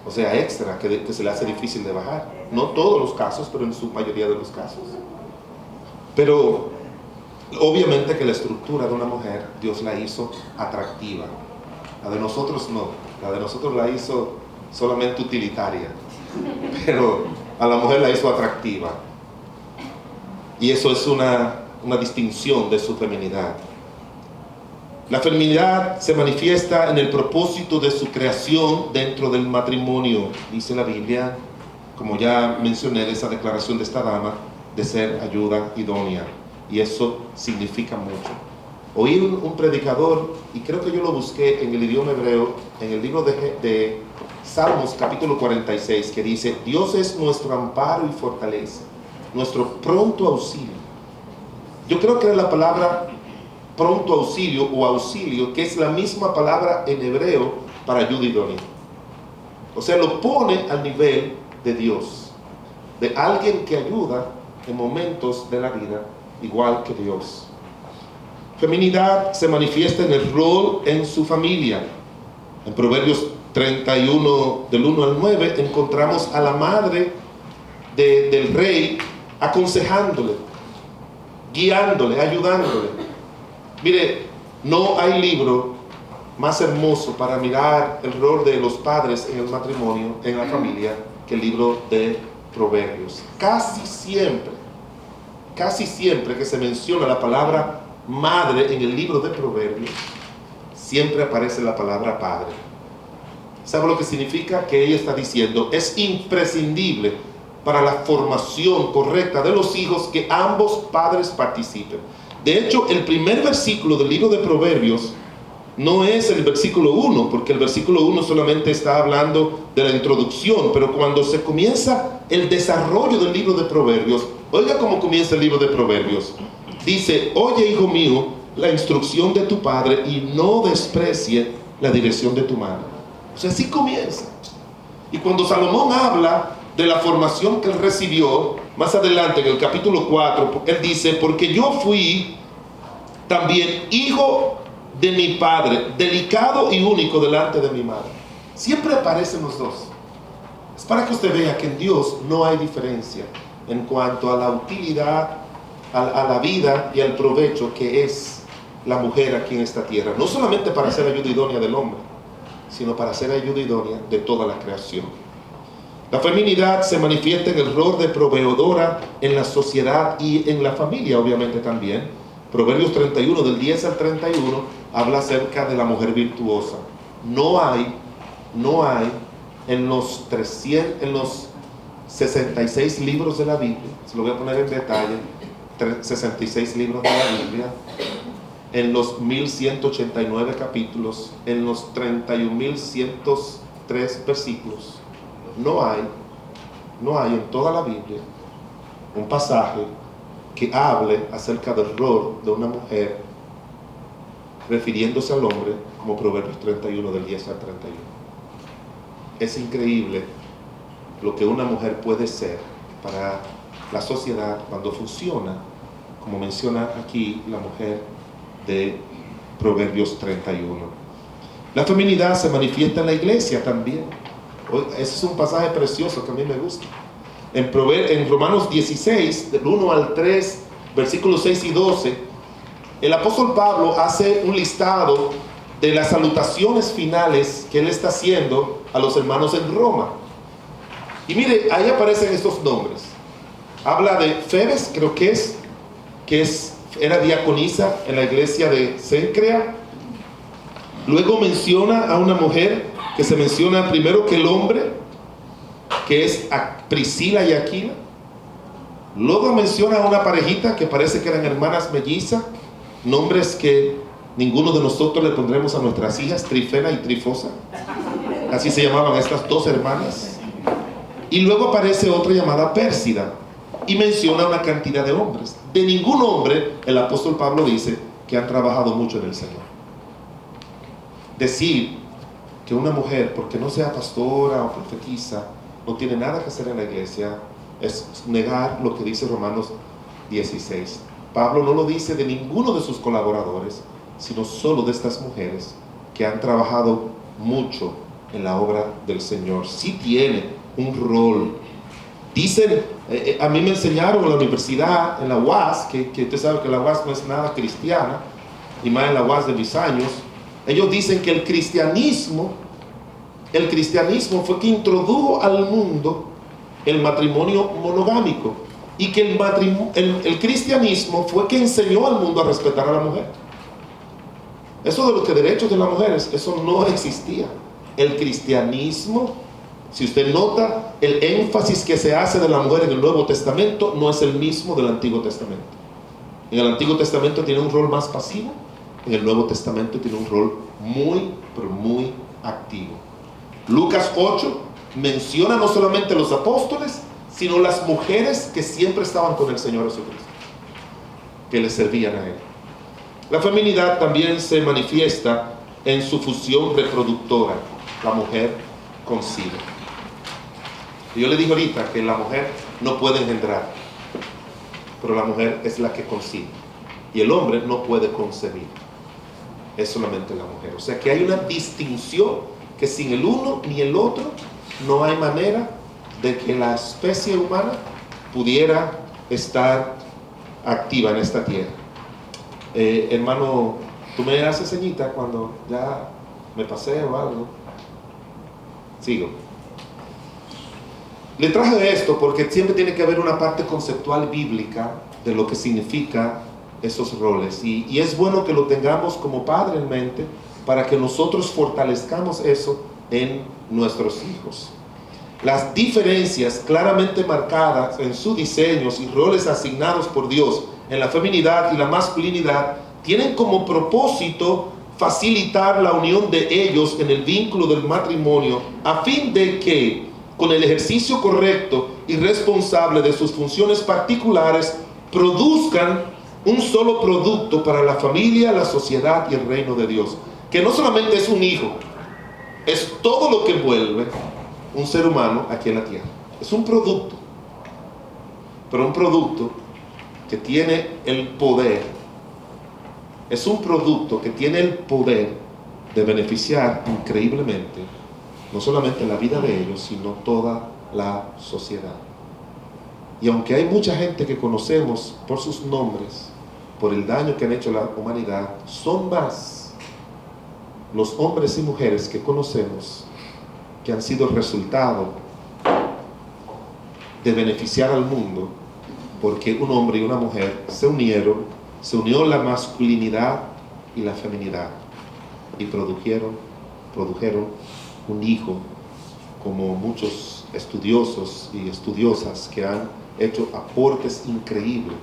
O sea, extra, que se le hace difícil de bajar. No todos los casos, pero en su mayoría de los casos. Pero obviamente que la estructura de una mujer, Dios la hizo atractiva. La de nosotros no. La de nosotros la hizo solamente utilitaria. Pero a la mujer la hizo atractiva. Y eso es una distinción de su feminidad. La feminidad se manifiesta en el propósito de su creación dentro del matrimonio. Dice la Biblia, como ya mencioné, esa declaración de esta dama, de ser ayuda idónea. Y eso significa mucho. Oí un predicador, y creo que yo lo busqué en el idioma hebreo, en el libro de Salmos capítulo 46, que dice: Dios es nuestro amparo y fortaleza, nuestro pronto auxilio. Yo creo que es la palabra pronto auxilio o auxilio, que es la misma palabra en hebreo para ayuda idónea. O sea, lo pone al nivel de Dios, de alguien que ayuda en momentos de la vida, igual que Dios. Feminidad se manifiesta en el rol en su familia. En Proverbios 31, del 1 al 9, encontramos a la madre del rey aconsejándole, guiándole, ayudándole. Mire, no hay libro más hermoso para mirar el rol de los padres en el matrimonio, en la familia, que el libro de Proverbios. Casi siempre que se menciona la palabra madre en el libro de Proverbios, siempre aparece la palabra padre. ¿Sabe lo que significa? Que ella está diciendo, es imprescindible para la formación correcta de los hijos que ambos padres participen. De hecho, el primer versículo del libro de Proverbios no es el versículo 1, porque el versículo 1 solamente está hablando de la introducción, pero cuando se comienza el desarrollo del libro de Proverbios, oiga cómo comienza el libro de Proverbios. Dice: oye, hijo mío, la instrucción de tu padre y no desprecie la dirección de tu madre. O sea, así comienza. Y cuando Salomón habla de la formación que él recibió, más adelante en el capítulo 4, él dice: porque yo fui también hijo de mi padre, delicado y único delante de mi madre. Siempre aparecen los dos. Es para que usted vea que en Dios no hay diferencia en cuanto a la utilidad, a la vida y al provecho que es la mujer aquí en esta tierra. No solamente para ser ayuda idónea del hombre, sino para ser ayuda idónea de toda la creación. La feminidad se manifiesta en el rol de proveedora en la sociedad y en la familia, obviamente también. Proverbios 31, del 10 al 31, habla acerca de la mujer virtuosa. No hay en los 66 libros de la Biblia, se lo voy a poner en detalle, 66 libros de la Biblia, en los 1189 capítulos, en los 31.103 versículos, no hay en toda la Biblia un pasaje que hable acerca del rol de una mujer refiriéndose al hombre como Proverbios 31 del 10 al 31. Es increíble lo que una mujer puede ser para la sociedad cuando funciona, como menciona aquí la mujer de Proverbios 31. La feminidad se manifiesta en la iglesia también. Ese es un pasaje precioso que a mí me gusta. En Romanos 16, del 1 al 3, versículos 6 y 12, el apóstol Pablo hace un listado de las salutaciones finales que él está haciendo a los hermanos en Roma. Y mire, ahí aparecen estos nombres. Habla de Febes, creo que era diaconisa en la iglesia de Cencrea. Luego menciona a una mujer que se menciona primero que el hombre, que es Priscila y Aquila. Luego menciona a una parejita que parece que eran hermanas mellizas, nombres que ninguno de nosotros le pondremos a nuestras hijas, Trifena y Trifosa. Así se llamaban estas dos hermanas. Y luego aparece otra llamada Pérsida y menciona una cantidad de hombres. De ningún hombre el apóstol Pablo dice que han trabajado mucho en el Señor. Decir que una mujer, porque no sea pastora o profetisa, no tiene nada que hacer en la iglesia, es negar lo que dice Romanos 16. Pablo no lo dice de ninguno de sus colaboradores, sino solo de estas mujeres que han trabajado mucho en la obra del Señor. Sí tiene un rol. Dicen, a mí me enseñaron en la universidad, en la UAS, que usted sabe que la UAS no es nada cristiana, y más en la UAS de mis años. Ellos dicen que el cristianismo fue que introdujo al mundo el matrimonio monogámico, y que el cristianismo fue que enseñó al mundo a respetar a la mujer. Eso de los derechos de las mujeres, eso no existía. El cristianismo, si usted nota, el énfasis que se hace de la mujer en el Nuevo Testamento no es el mismo del Antiguo Testamento. En el Antiguo Testamento tiene un rol más pasivo, en el Nuevo Testamento tiene un rol muy, pero muy activo. Lucas 8 menciona no solamente los apóstoles, sino las mujeres que siempre estaban con el Señor Jesucristo, que le servían a Él. La feminidad también se manifiesta en su función reproductora. La mujer concibe. Y yo le dije ahorita que la mujer no puede engendrar, pero la mujer es la que concibe. Y el hombre no puede concebir. Es solamente la mujer. O sea que hay una distinción que sin el uno ni el otro no hay manera de que la especie humana pudiera estar activa en esta tierra. Hermano, tú me haces señita cuando ya me pasé o algo. Sigo. Le traje esto porque siempre tiene que haber una parte conceptual bíblica de lo que significa esos roles, y es bueno que lo tengamos como padre en mente para que nosotros fortalezcamos eso en nuestros hijos. Las diferencias claramente marcadas en sus diseños y roles asignados por Dios en la feminidad y la masculinidad tienen como propósito facilitar la unión de ellos en el vínculo del matrimonio, a fin de que, con el ejercicio correcto y responsable de sus funciones particulares, produzcan un solo producto para la familia, la sociedad y el reino de Dios, que no solamente es un hijo, es todo lo que envuelve un ser humano aquí en la tierra. Es un producto, pero un producto que tiene el poder, es un producto que tiene el poder de beneficiar increíblemente no solamente la vida de ellos, sino toda la sociedad. Y aunque hay mucha gente que conocemos por sus nombres, por el daño que han hecho a la humanidad, son más los hombres y mujeres que conocemos que han sido el resultado de beneficiar al mundo, porque un hombre y una mujer se unió la masculinidad y la feminidad y produjeron un hijo, como muchos estudiosos y estudiosas que han hecho aportes increíbles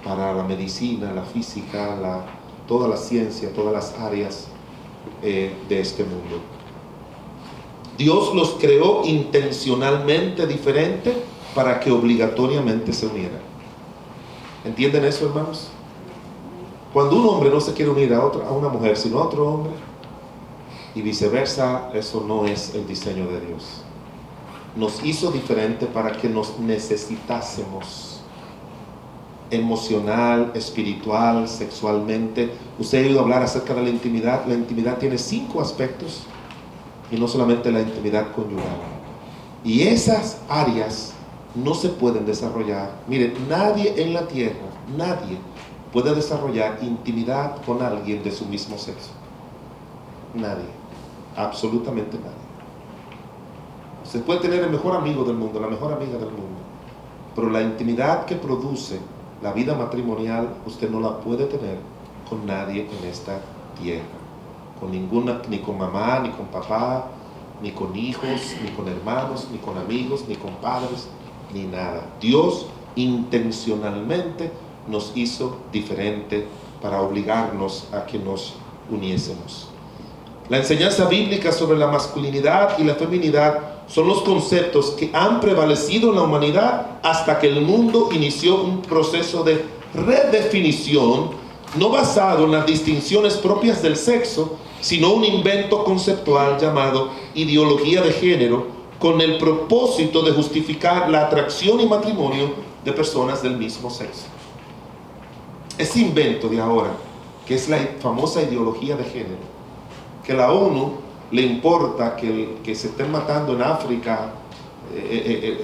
para la medicina, la física, toda la ciencia, todas las áreas de este mundo. Dios los creó intencionalmente diferente para que obligatoriamente se unieran. ¿Entienden eso, hermanos? Cuando un hombre no se quiere unir a una mujer, sino a otro hombre, y viceversa, eso no es el diseño de Dios. Nos hizo diferente para que nos necesitásemos. emocional, espiritual, sexualmente. Usted ha oído hablar acerca de la intimidad. La intimidad tiene 5 aspectos y no solamente la intimidad conyugal. Y esas áreas no se pueden desarrollar. Mire, nadie en la tierra, nadie puede desarrollar intimidad con alguien de su mismo sexo. Nadie, absolutamente nadie. Usted puede tener el mejor amigo del mundo, la mejor amiga del mundo, pero la intimidad que produce la vida matrimonial, usted no la puede tener con nadie en esta tierra. Con ninguna, ni con mamá, ni con papá, ni con hijos, ni con hermanos, ni con amigos, ni con padres, ni nada. Dios intencionalmente nos hizo diferente para obligarnos a que nos uniésemos. La enseñanza bíblica sobre la masculinidad y la feminidad son los conceptos que han prevalecido en la humanidad hasta que el mundo inició un proceso de redefinición, no basado en las distinciones propias del sexo, sino un invento conceptual llamado ideología de género, con el propósito de justificar la atracción y matrimonio de personas del mismo sexo. Ese invento de ahora, que es la famosa ideología de género, que la ONU le importa que se estén matando en África,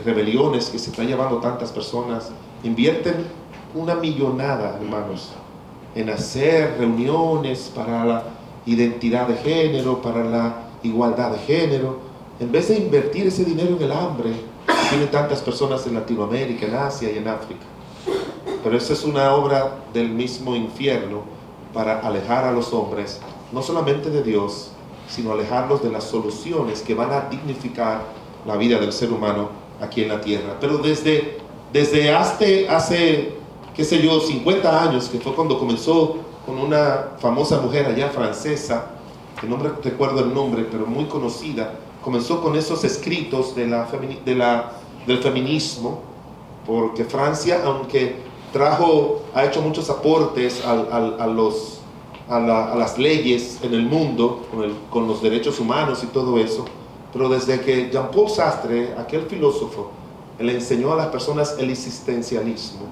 rebeliones, que se están llevando tantas personas, invierten una millonada, hermanos, en hacer reuniones para la identidad de género, para la igualdad de género, en vez de invertir ese dinero en el hambre que tienen tantas personas en Latinoamérica, en Asia y en África. Pero esa es una obra del mismo infierno para alejar a los hombres, no solamente de Dios, sino alejarlos de las soluciones que van a dignificar la vida del ser humano aquí en la tierra. Pero desde hace, qué sé yo, 50 años, que fue cuando comenzó con una famosa mujer allá francesa, que no recuerdo el nombre, pero muy conocida, comenzó con esos escritos del feminismo, porque Francia, aunque ha hecho muchos aportes a las leyes en el mundo, con los derechos humanos y todo eso, pero desde que Jean-Paul Sartre, aquel filósofo, le enseñó a las personas el existencialismo,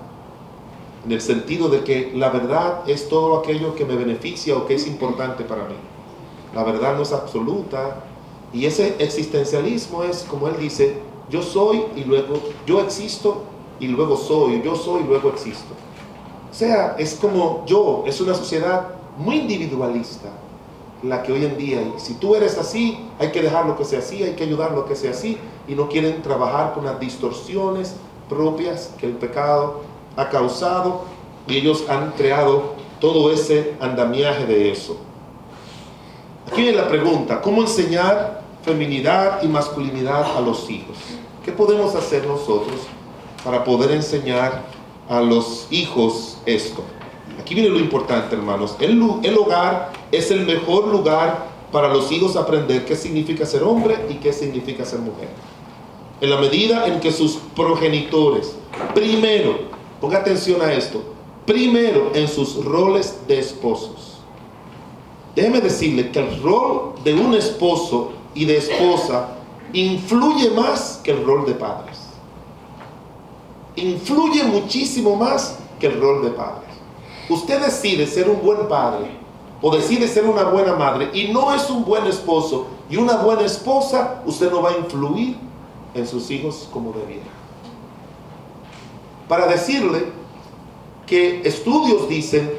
en el sentido de que la verdad es todo aquello que me beneficia o que es importante para mí. La verdad no es absoluta, y ese existencialismo es, como él dice, yo soy y luego yo existo y luego soy, yo soy y luego existo. O sea, es como es una sociedad muy individualista la que hoy en día, y si tú eres así, hay que dejarlo que sea así, hay que ayudarlo que sea así, y no quieren trabajar con las distorsiones propias que el pecado ha causado, y ellos han creado todo ese andamiaje de eso. Aquí viene la pregunta: ¿cómo enseñar feminidad y masculinidad a los hijos? ¿Qué podemos hacer nosotros para poder enseñar a los hijos esto? Aquí viene lo importante, hermanos. El hogar es el mejor lugar para los hijos aprender qué significa ser hombre y qué significa ser mujer. En la medida en que sus progenitores, primero, ponga atención a esto, primero en sus roles de esposos. Déjeme decirle que el rol de un esposo y de esposa influye más que el rol de padres. Influye muchísimo más que el rol de padres. Usted decide ser un buen padre o decide ser una buena madre y no es un buen esposo y una buena esposa, usted no va a influir en sus hijos como debiera. Para decirle que estudios dicen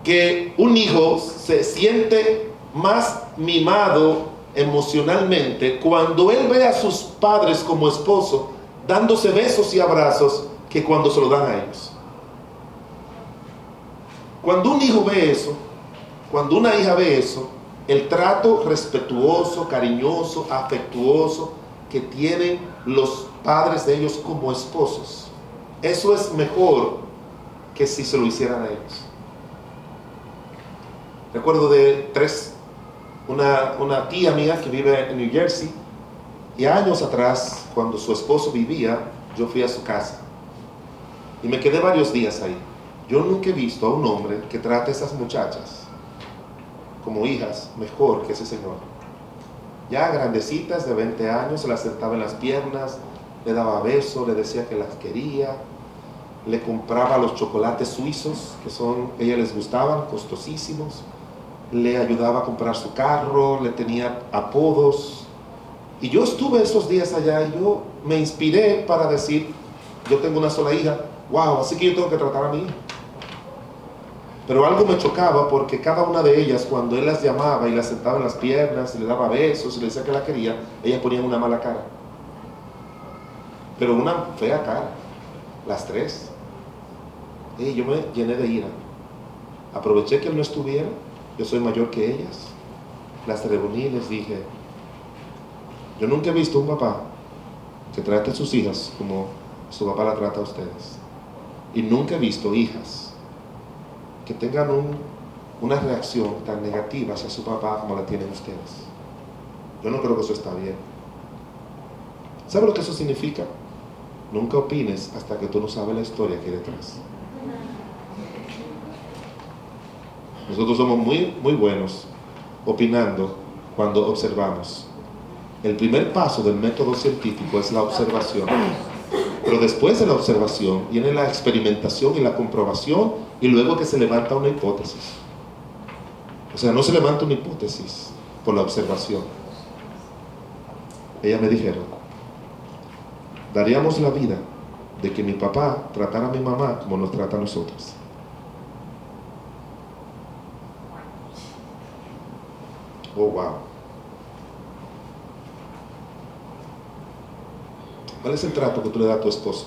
que un hijo se siente más mimado emocionalmente cuando él ve a sus padres como esposo dándose besos y abrazos que cuando se lo dan a ellos. Cuando un hijo ve eso, cuando una hija ve eso, el trato respetuoso, cariñoso, afectuoso que tienen los padres de ellos como esposos, eso es mejor que si se lo hicieran a ellos. Recuerdo de una tía mía que vive en New Jersey, y años atrás, cuando su esposo vivía, yo fui a su casa y me quedé varios días ahí. Yo nunca he visto a un hombre que trate a esas muchachas como hijas mejor que ese señor. Ya grandecitas de 20 años, se las sentaba en las piernas, le daba besos, le decía que las quería. le compraba los chocolates suizos, que ella les gustaban, costosísimos, le ayudaba a comprar su carro, le tenía apodos. Y yo estuve esos días allá y yo me inspiré para decir, yo tengo una sola hija, wow, así que yo tengo que tratar a mi hija. Pero algo me chocaba porque cada una de ellas, cuando él las llamaba y las sentaba en las piernas, y le daba besos y le decía que la quería, ellas ponían una mala cara. Pero una fea cara, las tres. Y yo me llené de ira. Aproveché que él no estuviera, yo soy mayor que ellas. Las reuní y les dije, yo nunca he visto un papá que trate a sus hijas como su papá la trata a ustedes. Y nunca he visto hijas que tengan una reacción tan negativa hacia su papá como la tienen ustedes. Yo no creo que eso está bien. ¿Sabe lo que eso significa? Nunca opines hasta que tú no sabes la historia que hay detrás. Nosotros somos muy, muy buenos opinando cuando observamos. El primer paso del método científico es la observación. Pero después de la observación viene la experimentación y la comprobación, y luego que se levanta una hipótesis. O sea, no se levanta una hipótesis por la observación. Ellas me dijeron, daríamos la vida de que mi papá tratara a mi mamá como nos trata a nosotros. Oh, wow. ¿Cuál es el trato que tú le das a tu esposo?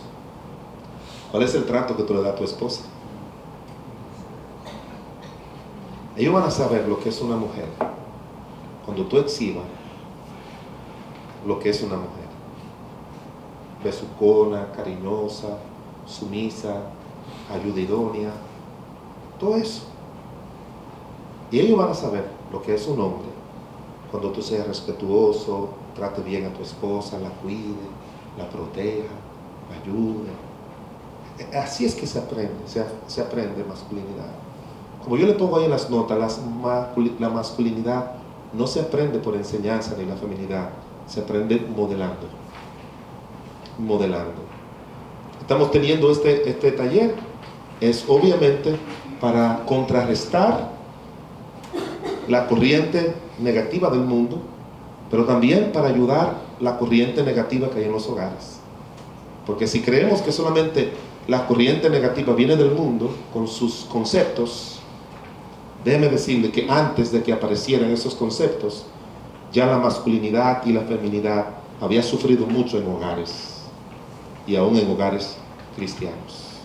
¿Cuál es el trato que tú le das a tu esposa? Ellos van a saber lo que es una mujer cuando tú exhibas lo que es una mujer. Besucona, cariñosa, sumisa, ayudidónea, todo eso. Y ellos van a saber lo que es un hombre cuando tú seas respetuoso, trate bien a tu esposa, la cuide, la proteja, la ayude. Así es que se aprende masculinidad. Como yo le pongo ahí en las notas, la masculinidad no se aprende por enseñanza ni la feminidad, se aprende modelando. Estamos teniendo este taller, es obviamente para contrarrestar la corriente negativa del mundo, pero también para ayudar la corriente negativa que hay en los hogares. Porque si creemos que solamente la corriente negativa viene del mundo con sus conceptos, déjeme decirle que antes de que aparecieran esos conceptos, ya la masculinidad y la feminidad había sufrido mucho en hogares, y aún en hogares cristianos.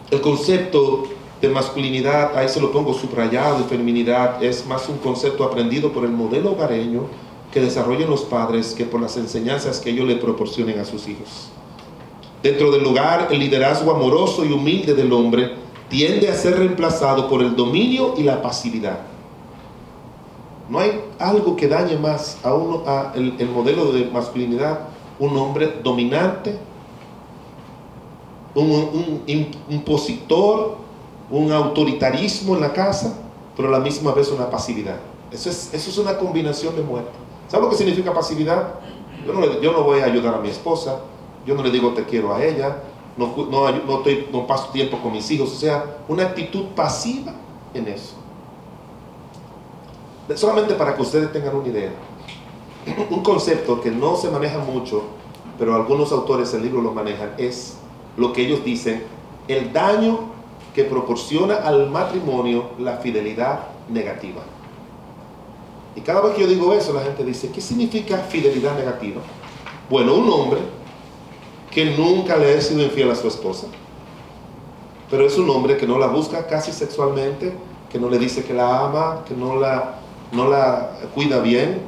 El concepto de masculinidad, ahí se lo pongo subrayado, y feminidad es más un concepto aprendido por el modelo hogareño que desarrollan los padres que por las enseñanzas que ellos le proporcionen a sus hijos. Dentro del hogar, el liderazgo amoroso y humilde del hombre tiende a ser reemplazado por el dominio y la pasividad. No hay algo que dañe más a el modelo de masculinidad, un hombre dominante, un impositor, un autoritarismo en la casa, pero a la misma vez una pasividad. Eso es una combinación de muerte. ¿Sabe lo que significa pasividad? Yo no voy a ayudar a mi esposa, yo no le digo te quiero a ella, no paso tiempo con mis hijos, o sea, una actitud pasiva en eso. Solamente para que ustedes tengan una idea, un concepto que no se maneja mucho, pero algunos autores del libro lo manejan, es lo que ellos dicen, el daño que proporciona al matrimonio la fidelidad negativa. Y cada vez que yo digo eso, la gente dice, ¿qué significa fidelidad negativa? Bueno, un hombre que nunca le ha sido infiel a su esposa, pero es un hombre que no la busca casi sexualmente, que no le dice que la ama, que no la cuida bien,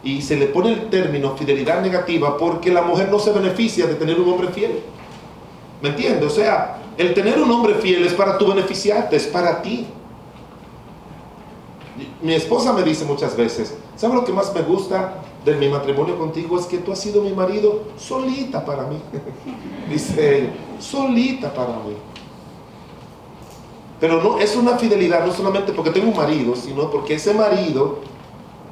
y se le pone el término fidelidad negativa porque la mujer no se beneficia de tener un hombre fiel. ¿Me entiendes? O sea, el tener un hombre fiel es para tu beneficiarte, es para ti. Mi esposa me dice muchas veces, ¿sabes lo que más me gusta de mi matrimonio contigo? Es que tú has sido mi marido solita para mí. Dice ella, solita para mí. Pero no, es una fidelidad no solamente porque tengo un marido, sino porque ese marido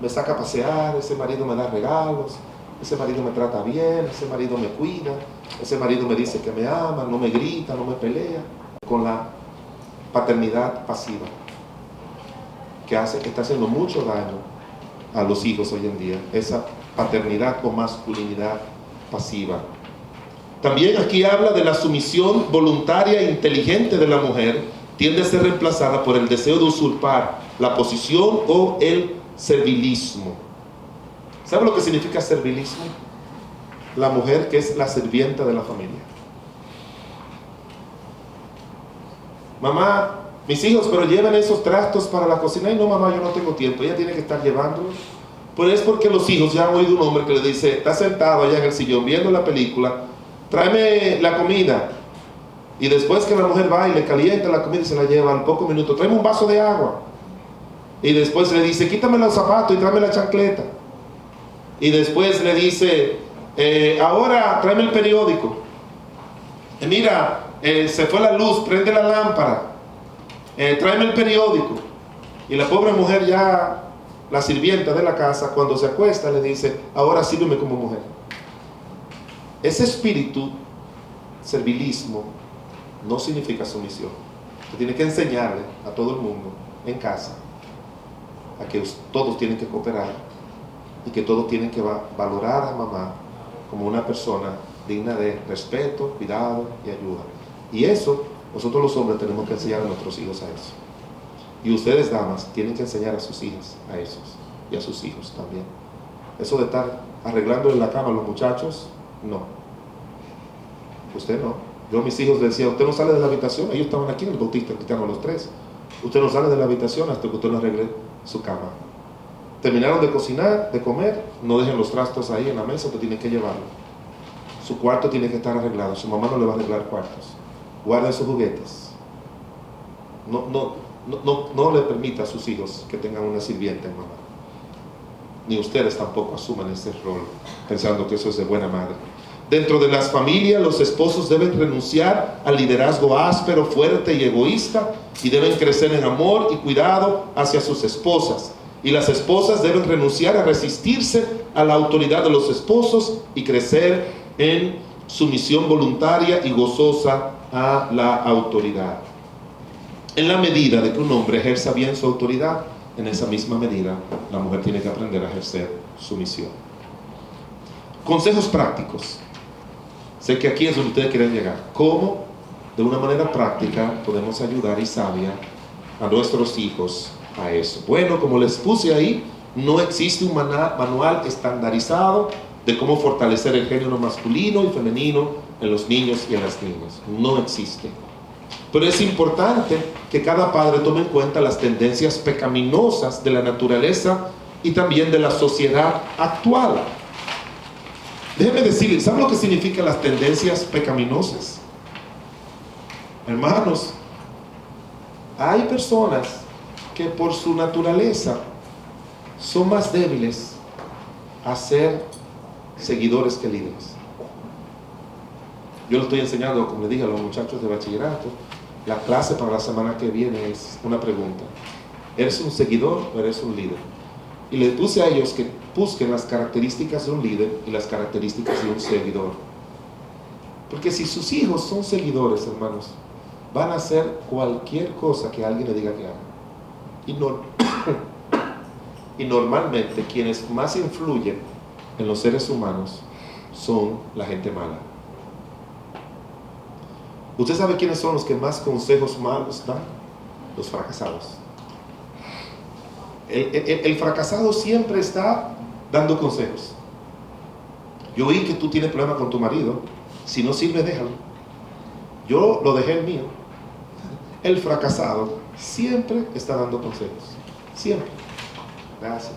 me saca a pasear, ese marido me da regalos, ese marido me trata bien, ese marido me cuida. ese marido me dice que me ama, no me grita, no me pelea, con la paternidad pasiva, que está haciendo mucho daño a los hijos hoy en día, esa paternidad o masculinidad pasiva. También aquí habla de la sumisión voluntaria e inteligente de la mujer, tiende a ser reemplazada por el deseo de usurpar la posición o el servilismo. ¿Sabe lo que significa servilismo? La mujer que es la sirvienta de la familia. Mamá, mis hijos, pero llevan esos trastos para la cocina. Y no, mamá, yo no tengo tiempo, ella tiene que estar llevándolos. Pues es porque los hijos ya han oído un hombre que le dice, está sentado allá en el sillón viendo la película, tráeme la comida. Y después que la mujer va y le calienta la comida y se la lleva al poco minuto, tráeme un vaso de agua. Y después le dice, quítame los zapatos y tráeme la chancleta. Y después le dice, ahora tráeme el periódico. Mira, se fue la luz, prende la lámpara. Tráeme el periódico. Y la pobre mujer ya, la sirvienta de la casa, cuando se acuesta le dice, ahora sírveme como mujer. Ese espíritu, servilismo, no significa sumisión. Usted tiene que enseñarle a todo el mundo en casa a que todos tienen que cooperar y que todos tienen que valorar a mamá como una persona digna de respeto, cuidado y ayuda. Y eso, nosotros los hombres tenemos que enseñar a nuestros hijos a eso. Y ustedes, damas, tienen que enseñar a sus hijas a esos y a sus hijos también. Eso de estar arreglando en la cama a los muchachos, no. Usted no. Yo a mis hijos les decía, usted no sale de la habitación. Ellos estaban aquí en el Bautista Cristiano los tres. Usted no sale de la habitación hasta que usted no arregle su cama. Terminaron de cocinar, de comer, no dejen los trastos ahí en la mesa, usted tiene que llevarlo. Su cuarto tiene que estar arreglado. Su mamá no le va a arreglar cuartos. Guarden sus juguetes. No le permita a sus hijos que tengan una sirvienta en mamá. Ni ustedes tampoco asuman ese rol pensando que eso es de buena madre. Dentro de las familias, los esposos deben renunciar al liderazgo áspero, fuerte y egoísta, y deben crecer en amor y cuidado hacia sus esposas. Y las esposas deben renunciar a resistirse a la autoridad de los esposos y crecer en sumisión voluntaria y gozosa a la autoridad. En la medida de que un hombre ejerza bien su autoridad, en esa misma medida la mujer tiene que aprender a ejercer sumisión. Consejos prácticos. Sé que aquí es donde ustedes quieren llegar. ¿Cómo, de una manera práctica, podemos ayudar y sabia a nuestros hijos a eso? Bueno, como les puse ahí, no existe un manual estandarizado de cómo fortalecer el género masculino y femenino en los niños y en las niñas. No existe. Pero es importante que cada padre tome en cuenta las tendencias pecaminosas de la naturaleza y también de la sociedad actual. Déjeme decirles, ¿saben lo que significan las tendencias pecaminosas? Hermanos, hay personas que por su naturaleza son más débiles a ser seguidores que líderes. Yo le estoy enseñando, como le dije a los muchachos de bachillerato, la clase para la semana que viene es una pregunta: ¿eres un seguidor o eres un líder? Y les puse a ellos que busquen las características de un líder y las características de un seguidor. Porque si sus hijos son seguidores, hermanos, van a hacer cualquier cosa que alguien le diga que haga. Y normalmente quienes más influyen en los seres humanos son la gente mala. ¿Usted sabe quiénes son los que más consejos malos dan? Los fracasados. El fracasado siempre está dando consejos. Yo oí que tú tienes problema con tu marido. Si no sirve, déjalo. Yo lo dejé el mío. El fracasado siempre está dando consejos. Siempre. Gracias.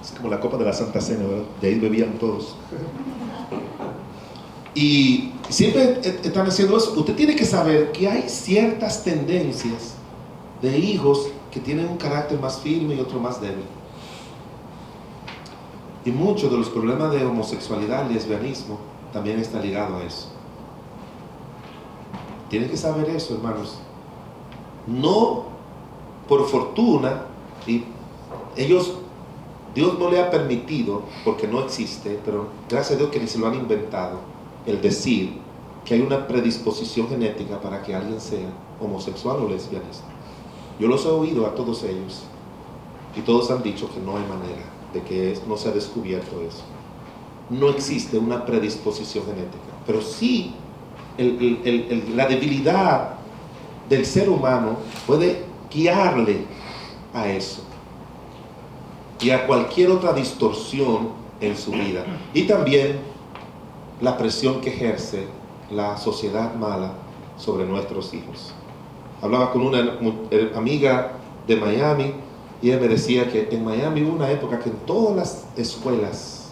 Es como la copa de la Santa Cena, ¿verdad? De ahí bebían todos. Y siempre están haciendo eso. Usted tiene que saber que hay ciertas tendencias de hijos que tienen un carácter más firme y otro más débil. Y muchos de los problemas de homosexualidad, lesbianismo, también está ligado a eso. Tienen que saber eso, hermanos. No por fortuna, y ellos Dios no le ha permitido, porque no existe, pero gracias a Dios que ni se lo han inventado, el decir que hay una predisposición genética para que alguien sea homosexual o lesbianista. Yo los he oído a todos ellos y todos han dicho que no hay manera de que no se ha descubierto eso. No existe una predisposición genética, pero sí la debilidad del ser humano puede guiarle a eso y a cualquier otra distorsión en su vida. Y también la presión que ejerce la sociedad mala sobre nuestros hijos. Hablaba con una amiga de Miami y ella me decía que en Miami hubo una época que en todas las escuelas,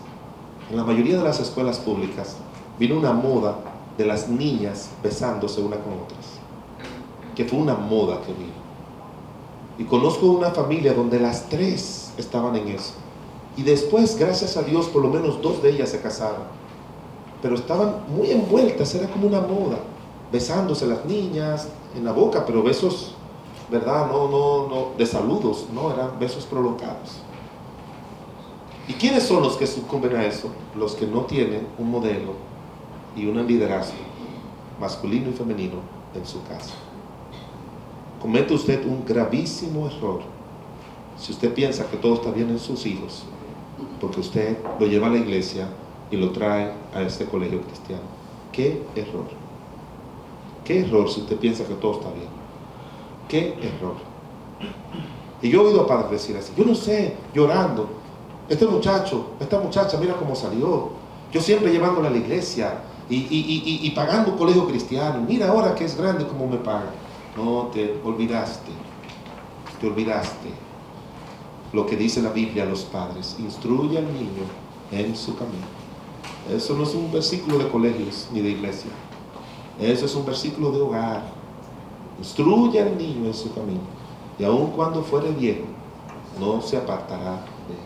en la mayoría de las escuelas públicas, vino una moda de las niñas besándose unas con otras, que fue una moda que vino. Y conozco una familia donde las 3 estaban en eso. Y después, gracias a Dios, por lo menos 2 de ellas se casaron. Pero estaban muy envueltas, era como una moda. Besándose las niñas en la boca, pero besos, ¿verdad? No, de saludos, no, eran besos prolongados. ¿Y quiénes son los que sucumben a eso? Los que no tienen un modelo y un liderazgo masculino y femenino en su casa. Comete usted un gravísimo error si usted piensa que todo está bien en sus hijos, porque usted lo lleva a la iglesia y lo trae a este colegio cristiano. ¡Qué error! ¡Qué error si usted piensa que todo está bien! ¡Qué error! Y yo he oído a padres decir así, yo no sé, llorando, este muchacho, esta muchacha, mira cómo salió, yo siempre llevándola a la iglesia y pagando un colegio cristiano, mira ahora que es grande cómo me pagan. No, te olvidaste lo que dice la Biblia a los padres: instruye al niño en su camino. Eso no es un versículo de colegios ni de iglesia, eso es un versículo de hogar. Instruye al niño en su camino, y aun cuando fuere viejo no se apartará de él.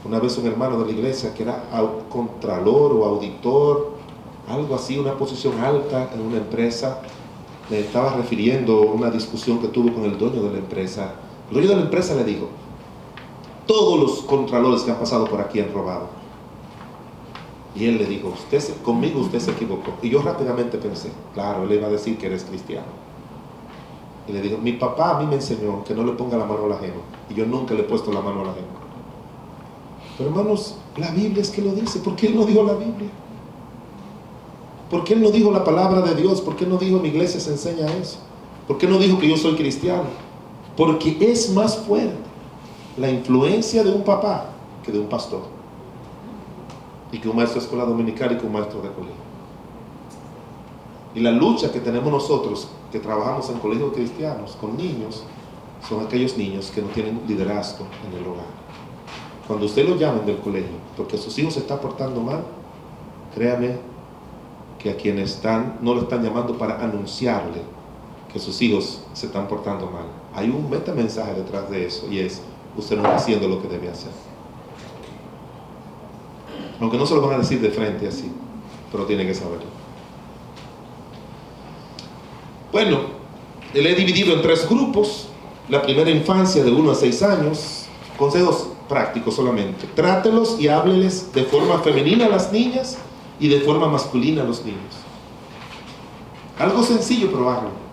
Una vez un hermano de la iglesia que era contralor o auditor, algo así, una posición alta en una empresa, le estaba refiriendo una discusión que tuvo con el dueño de la empresa. El dueño de la empresa le dijo: todos los contralores que han pasado por aquí han robado. Y él le dijo: conmigo usted se equivocó. Y yo rápidamente pensé, claro, él le iba a decir que eres cristiano. Y le dijo: mi papá a mí me enseñó que no le ponga la mano al ajeno, y yo nunca le he puesto la mano al ajeno. Pero hermanos, la Biblia es que lo dice. ¿Por qué él no dijo la Biblia? ¿Por qué él no dijo la palabra de Dios? ¿Por qué no dijo mi iglesia se enseña eso? ¿Por qué no dijo que yo soy cristiano? Porque es más fuerte la influencia de un papá que de un pastor, y que un maestro de escuela dominical, y que un maestro de colegio. Y la lucha que tenemos nosotros que trabajamos en colegios cristianos con niños, son aquellos niños que no tienen liderazgo en el hogar. Cuando usted lo llamen del colegio porque sus hijos se están portando mal, créame que a quienes no lo están llamando para anunciarle que sus hijos se están portando mal. Hay un metamensaje detrás de eso, y es: usted no está haciendo lo que debe hacer. Aunque no se lo van a decir de frente así, pero tiene que saberlo. Bueno, le he dividido en 3 grupos. La primera infancia, de 1 a 6 años. Consejos prácticos solamente: trátelos y hábleles de forma femenina a las niñas y de forma masculina a los niños. Algo sencillo, pero hágalo.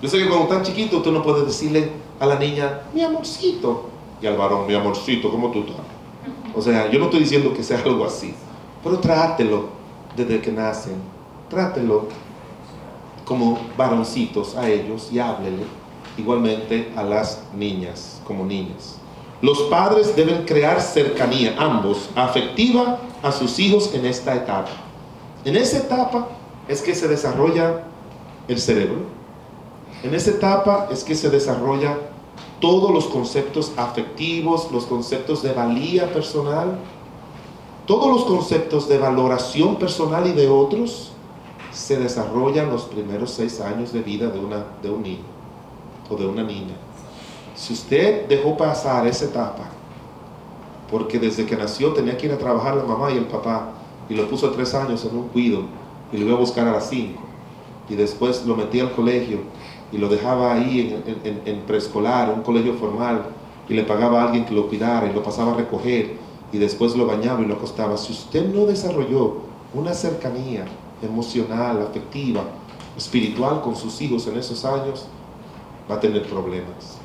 Yo sé que cuando están chiquitos usted no puede decirle a la niña mi amorcito, y al varón mi amorcito, ¿cómo tú estás? O sea, yo no estoy diciendo que sea algo así, pero trátelo desde que nacen, trátelo como varoncitos a ellos, y háblele igualmente a las niñas como niñas. Los padres deben crear cercanía, ambos, afectiva, a sus hijos en esta etapa. En esa etapa es que se desarrolla el cerebro. En esa etapa es que se desarrolla todos los conceptos afectivos, los conceptos de valía personal, todos los conceptos de valoración personal y de otros se desarrollan los primeros 6 años de vida de un niño o de una niña. Si usted dejó pasar esa etapa porque desde que nació tenía que ir a trabajar la mamá y el papá, y lo puso a 3 años en un cuido y lo iba a buscar a las 5, y después lo metía al colegio y lo dejaba ahí en preescolar, un colegio formal, y le pagaba a alguien que lo cuidara y lo pasaba a recoger y después lo bañaba y lo acostaba, si usted no desarrolló una cercanía emocional, afectiva, espiritual con sus hijos en esos años, va a tener problemas.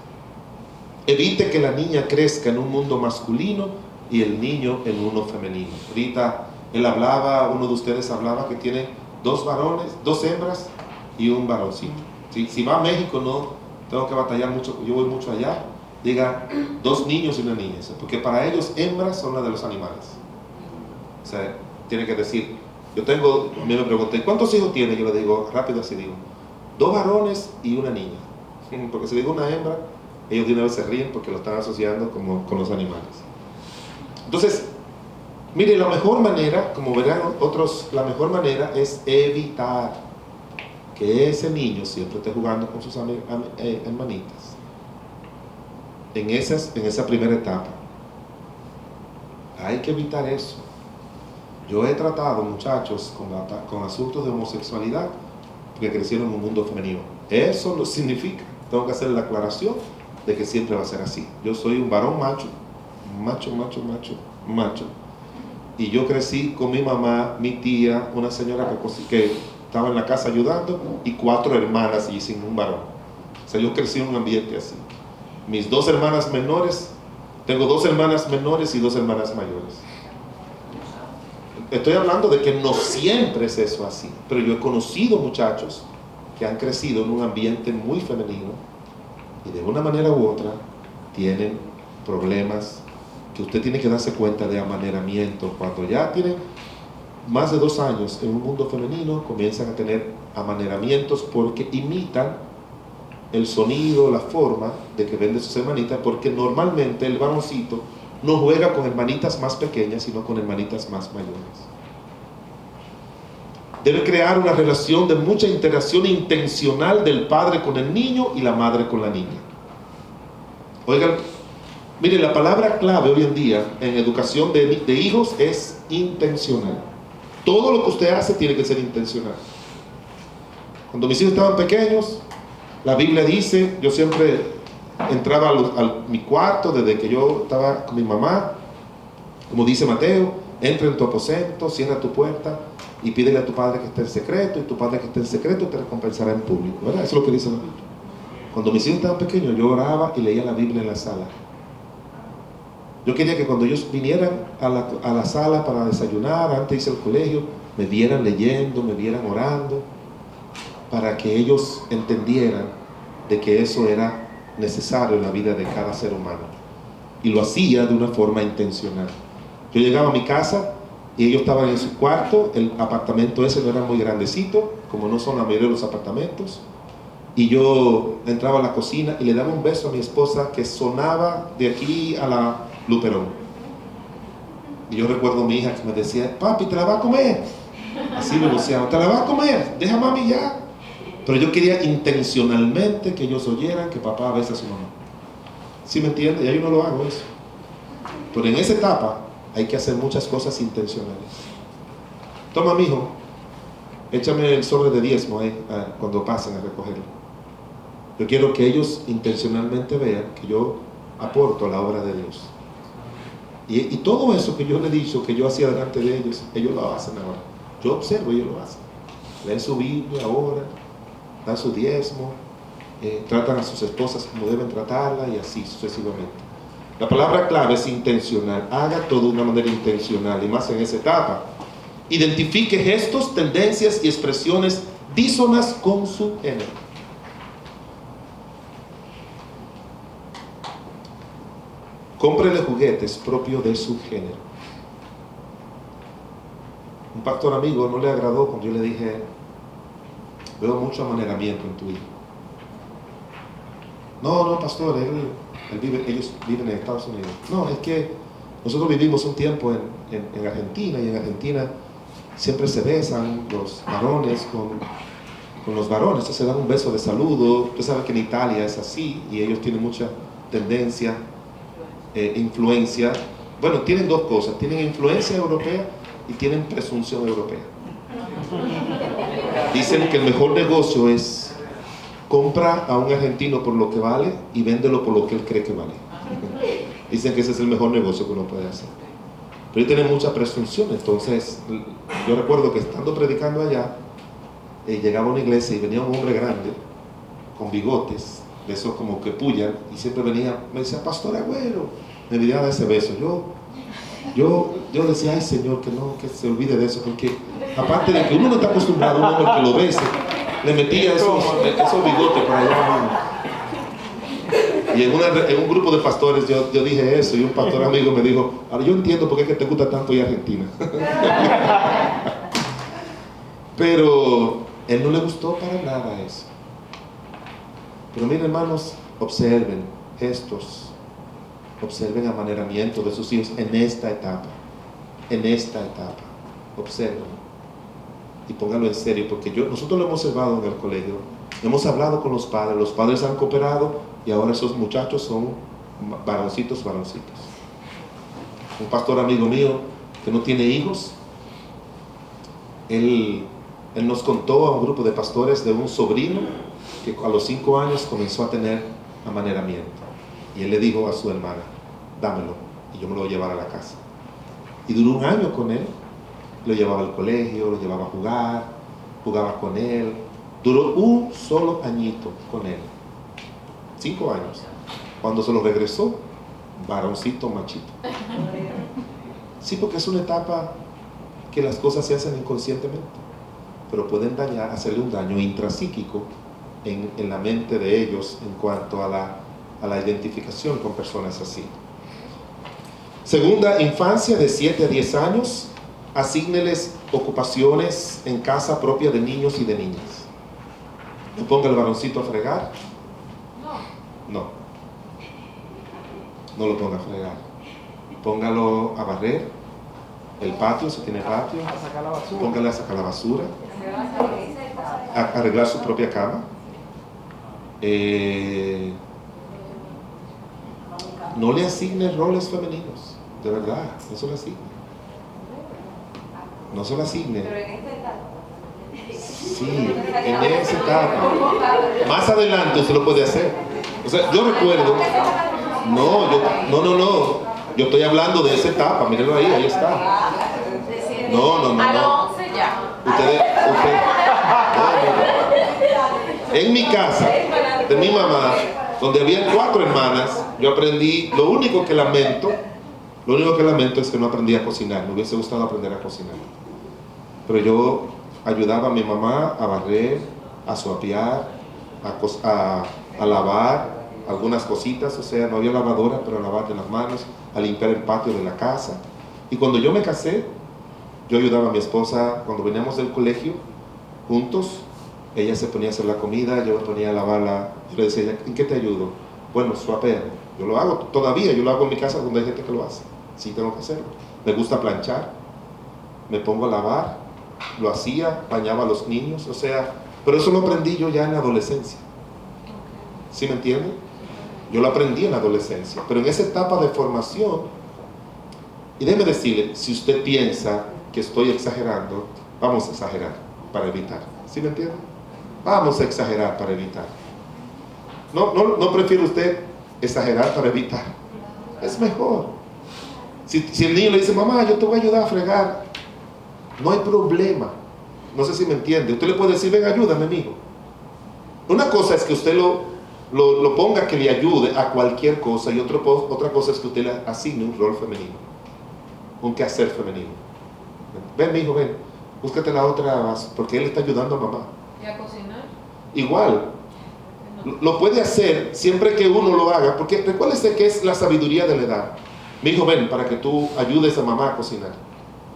Evite que la niña crezca en un mundo masculino y el niño en uno femenino. Ahorita uno de ustedes hablaba que tiene 2 varones, 2 hembras y un varoncito. Si va a México no tengo que batallar mucho, yo voy mucho allá, diga 2 niños y una niña, porque para ellos hembras son las de los animales. O sea, tiene que decir, a mí me preguntan, ¿cuántos hijos tiene? Yo le digo, rápido así digo, 2 varones y una niña. Porque si digo una hembra, ellos de una vez se ríen porque lo están asociando con los animales. Entonces, mire, la mejor manera, como verán otros, la mejor manera es evitar que ese niño siempre esté jugando con sus hermanitas. En esa primera etapa. Hay que evitar eso. Yo he tratado muchachos con asuntos de homosexualidad que crecieron en un mundo femenino. Eso no significa, tengo que hacer la aclaración de que siempre va a ser así. Yo soy un varón macho. Y yo crecí con mi mamá, mi tía, una señora que estaba en la casa ayudando y 4 hermanas y sin un varón. O sea, yo crecí en un ambiente así. Mis 2 hermanas menores, tengo 2 hermanas menores y 2 hermanas mayores. Estoy hablando de que no siempre es eso así, pero yo he conocido muchachos que han crecido en un ambiente muy femenino y de una manera u otra tienen problemas que usted tiene que darse cuenta de amaneramiento. Cuando ya tienen más de 2 años en un mundo femenino, comienzan a tener amaneramientos porque imitan el sonido, la forma de que ven de sus hermanitas, porque normalmente el varoncito no juega con hermanitas más pequeñas, sino con hermanitas más mayores. Debe crear una relación de mucha interacción intencional del padre con el niño y la madre con la niña. Oigan, mire, la palabra clave hoy en día en educación de hijos es intencional. Todo lo que usted hace tiene que ser intencional. Cuando mis hijos estaban pequeños, la Biblia dice, yo siempre entraba a mi cuarto desde que yo estaba con mi mamá, como dice Mateo, entra en tu aposento, cierra tu puerta y pídele a tu padre que esté en secreto, y tu padre que esté en secreto te recompensará en público, ¿verdad? Eso es lo que dice la Biblia. Cuando mis hijos estaban pequeños, yo oraba y leía la Biblia en la sala. Yo quería que cuando ellos vinieran a la sala para desayunar, antes de irse al colegio, me vieran leyendo, me vieran orando, para que ellos entendieran de que eso era necesario en la vida de cada ser humano. Y lo hacía de una forma intencional. Yo llegaba a mi casa y ellos estaban en su cuarto, el apartamento ese no era muy grandecito, como no son la mayoría de los apartamentos, y yo entraba a la cocina y le daba un beso a mi esposa que sonaba de aquí a la Luperón. Y yo recuerdo a mi hija que me decía, papi, ¿te la vas a comer? Así me decía, ¿te la vas a comer? Deja mami ya. Pero yo quería intencionalmente que ellos oyeran que papá besa a su mamá. ¿Sí me entiende? Y yo no lo hago eso. Pero en esa etapa hay que hacer muchas cosas intencionales. Toma, mijo, échame el sobre de diezmo ahí cuando pasen a recogerlo. Yo quiero que ellos intencionalmente vean que yo aporto a la obra de Dios. Y todo eso que yo le he dicho, que yo hacía delante de ellos, ellos lo hacen ahora. Yo observo, ellos lo hacen. Leen su Biblia ahora, dan su diezmo, tratan a sus esposas como deben tratarla y así sucesivamente. La palabra clave es intencional. Haga todo de una manera intencional y más en esa etapa. Identifique gestos, tendencias y expresiones dísonas con su género. Cómprele juguetes propios de su género. Un pastor amigo no le agradó cuando yo le dije, veo mucho amaneramiento en tu hijo. No, pastor, ellos viven en Estados Unidos. No, es que nosotros vivimos un tiempo en Argentina, y en Argentina siempre se besan los varones con los varones, se dan un beso de saludo. Usted sabe que en Italia es así y ellos tienen mucha tendencia, influencia. Bueno, tienen 2 cosas, tienen influencia europea y tienen presunción europea. Dicen que el mejor negocio es compra a un argentino por lo que vale y véndelo por lo que él cree que vale. Dicen que ese es el mejor negocio que uno puede hacer. Pero yo tenía mucha presunción, entonces yo recuerdo que estando predicando allá, llegaba a una iglesia y venía un hombre grande, con bigotes, de esos como que pullan, y siempre venía, me decía, Pastor Agüero, me venía a dar ese beso. Yo decía, ay Señor, que no, que se olvide de eso, porque aparte de que uno no está acostumbrado a un hombre que lo bese, le metía esos bigotes para allá. Y en un grupo de pastores yo dije eso, y un pastor amigo me dijo, ahora yo entiendo por qué es que te gusta tanto ir a Argentina. Pero él no le gustó para nada eso. Pero miren, hermanos, observen gestos, observen amaneramiento de sus hijos en esta etapa. Observen y pónganlo en serio, porque nosotros lo hemos observado en el colegio, hemos hablado con los padres han cooperado, y ahora esos muchachos son varoncitos. Un pastor amigo mío que no tiene hijos, él nos contó a un grupo de pastores de un sobrino que a los 5 años comenzó a tener amaneramiento, y él le dijo a su hermana, dámelo y yo me lo voy a llevar a la casa. Y duró 1 año con él, lo llevaba al colegio, lo llevaba a jugar, jugaba con él, duró 1 solo añito con él, 5 años. Cuando se lo regresó, varoncito machito. Sí, porque es una etapa que las cosas se hacen inconscientemente, pero pueden hacerle un daño intrapsíquico en la mente de ellos en cuanto a la identificación con personas así. Segunda, infancia de 7 a 10 años, asígneles ocupaciones en casa propia de niños y de niñas. ¿No ponga el varoncito a fregar? No lo ponga a fregar. Póngalo a barrer el patio, si tiene patio. A sacar la basura. Póngale a sacar la basura. A arreglar su propia cama. No le asigne roles femeninos, de verdad, no se lo asigne. No se lo asigne. Sí, en esa etapa. Más adelante usted lo puede hacer. O sea, yo recuerdo. No. Yo estoy hablando de esa etapa, mírenlo ahí está. No. A los 11 ya. Usted. En mi casa, de mi mamá, donde había 4 hermanas, yo aprendí, lo único que lamento es que no aprendí a cocinar. Me hubiese gustado aprender a cocinar. Pero yo ayudaba a mi mamá a barrer, a suapear, a lavar algunas cositas, o sea, no había lavadora, pero a lavar de las manos, a limpiar el patio de la casa. Y cuando yo me casé, yo ayudaba a mi esposa, cuando veníamos del colegio, juntos, ella se ponía a hacer la comida, yo me ponía a lavarla, yo le decía, ¿en qué te ayudo? Bueno, suapea. Yo lo hago todavía, yo lo hago en mi casa donde hay gente que lo hace. Sí, tengo que hacerlo. Me gusta planchar, me pongo a lavar, lo hacía, bañaba a los niños, o sea, pero eso lo aprendí yo ya en la adolescencia. ¿Sí me entienden? Yo lo aprendí en la adolescencia, pero en esa etapa de formación, y déjeme decirle, si usted piensa que estoy exagerando, vamos a exagerar para evitar. ¿Sí me entiende? Vamos a exagerar para evitar. No prefiere usted exagerar para evitar. Es mejor. Si el niño le dice, mamá, yo te voy a ayudar a fregar, no hay problema. No sé si me entiende. Usted le puede decir, ven, ayúdame, mijo. Una cosa es que usted lo ponga que le ayude a cualquier cosa, y otra cosa es que usted le asigne un rol femenino, un quehacer femenino. Ven, mijo, ven, búscate la otra, porque él está ayudando a mamá. ¿Y a cocinar? Igual, lo puede hacer siempre que uno lo haga, porque recuérdese que es la sabiduría de la edad. Mi hijo, ven, para que tú ayudes a mamá a cocinar.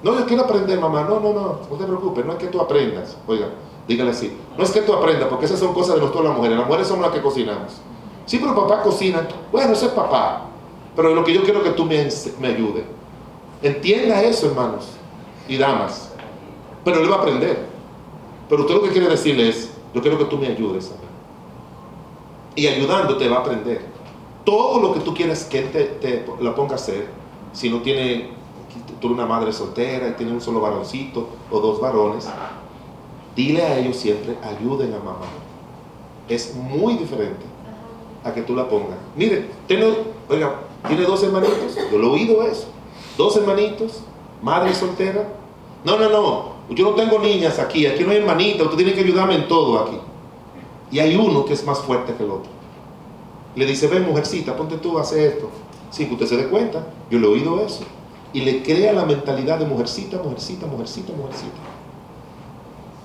No, yo quiero aprender, mamá. No te preocupes, no es que tú aprendas. Oiga, dígale así, no es que tú aprendas, porque esas son cosas de nosotros las mujeres somos las que cocinamos. Sí, pero papá cocina. Bueno, eso es papá, pero lo que yo quiero es que tú me ayudes. Entienda eso, hermanos y damas, pero él va a aprender. Pero usted lo que quiere decirle es, yo quiero que tú me ayudes a mí. Y ayudándote va a aprender. Todo lo que tú quieras que él te lo ponga a hacer, si no tiene, tú eres una madre soltera y tiene un solo varoncito o 2 varones, dile a ellos siempre, ayuden a mamá. Es muy diferente a que tú la pongas. Mire, oiga, tiene 2 hermanitos, yo lo he oído eso. 2 hermanitos, madre soltera. No, yo no tengo niñas aquí no hay hermanitas, usted tiene que ayudarme en todo aquí. Y hay uno que es más fuerte que el otro. Le dice, ven mujercita, ponte tú a hacer esto. Sin que usted se dé cuenta, yo le he oído eso. Y le crea la mentalidad de mujercita, mujercita, mujercita, mujercita.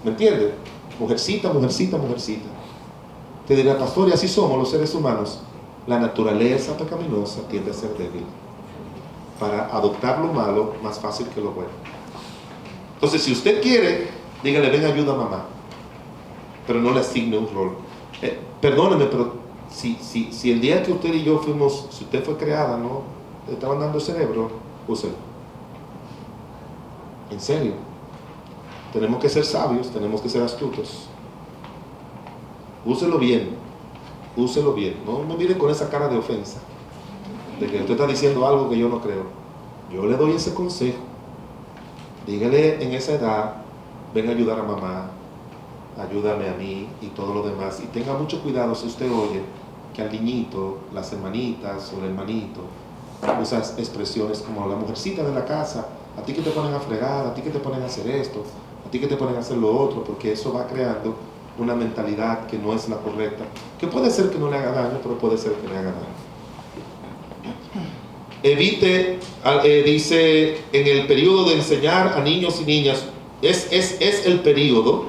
¿Me entiende? Mujercita, mujercita, mujercita. Te dirá, pastor, y así somos los seres humanos. La naturaleza pecaminosa tiende a ser débil. Para adoptar lo malo, más fácil que lo bueno. Entonces, si usted quiere, dígale, ven, ayuda a mamá. Pero no le asigne un rol. Perdóneme, pero si el día que usted y yo fuimos, si usted fue creada, ¿no? Le estaban dando cerebro, úselo. En serio. Tenemos que ser sabios, tenemos que ser astutos. Úselo bien. Úselo bien. No me mire con esa cara de ofensa. De que usted está diciendo algo que yo no creo. Yo le doy ese consejo. Dígale en esa edad, ven a ayudar a mamá, ayúdame a mí y todo lo demás. Y tenga mucho cuidado si usted oye que al niñito, las hermanitas o el hermanito, usa expresiones como la mujercita de la casa, a ti que te ponen a fregar, a ti que te ponen a hacer esto, a ti que te ponen a hacer lo otro, porque eso va creando una mentalidad que no es la correcta, que puede ser que no le haga daño, pero puede ser que le haga daño. Evite, dice, en el periodo de enseñar a niños y niñas, es el periodo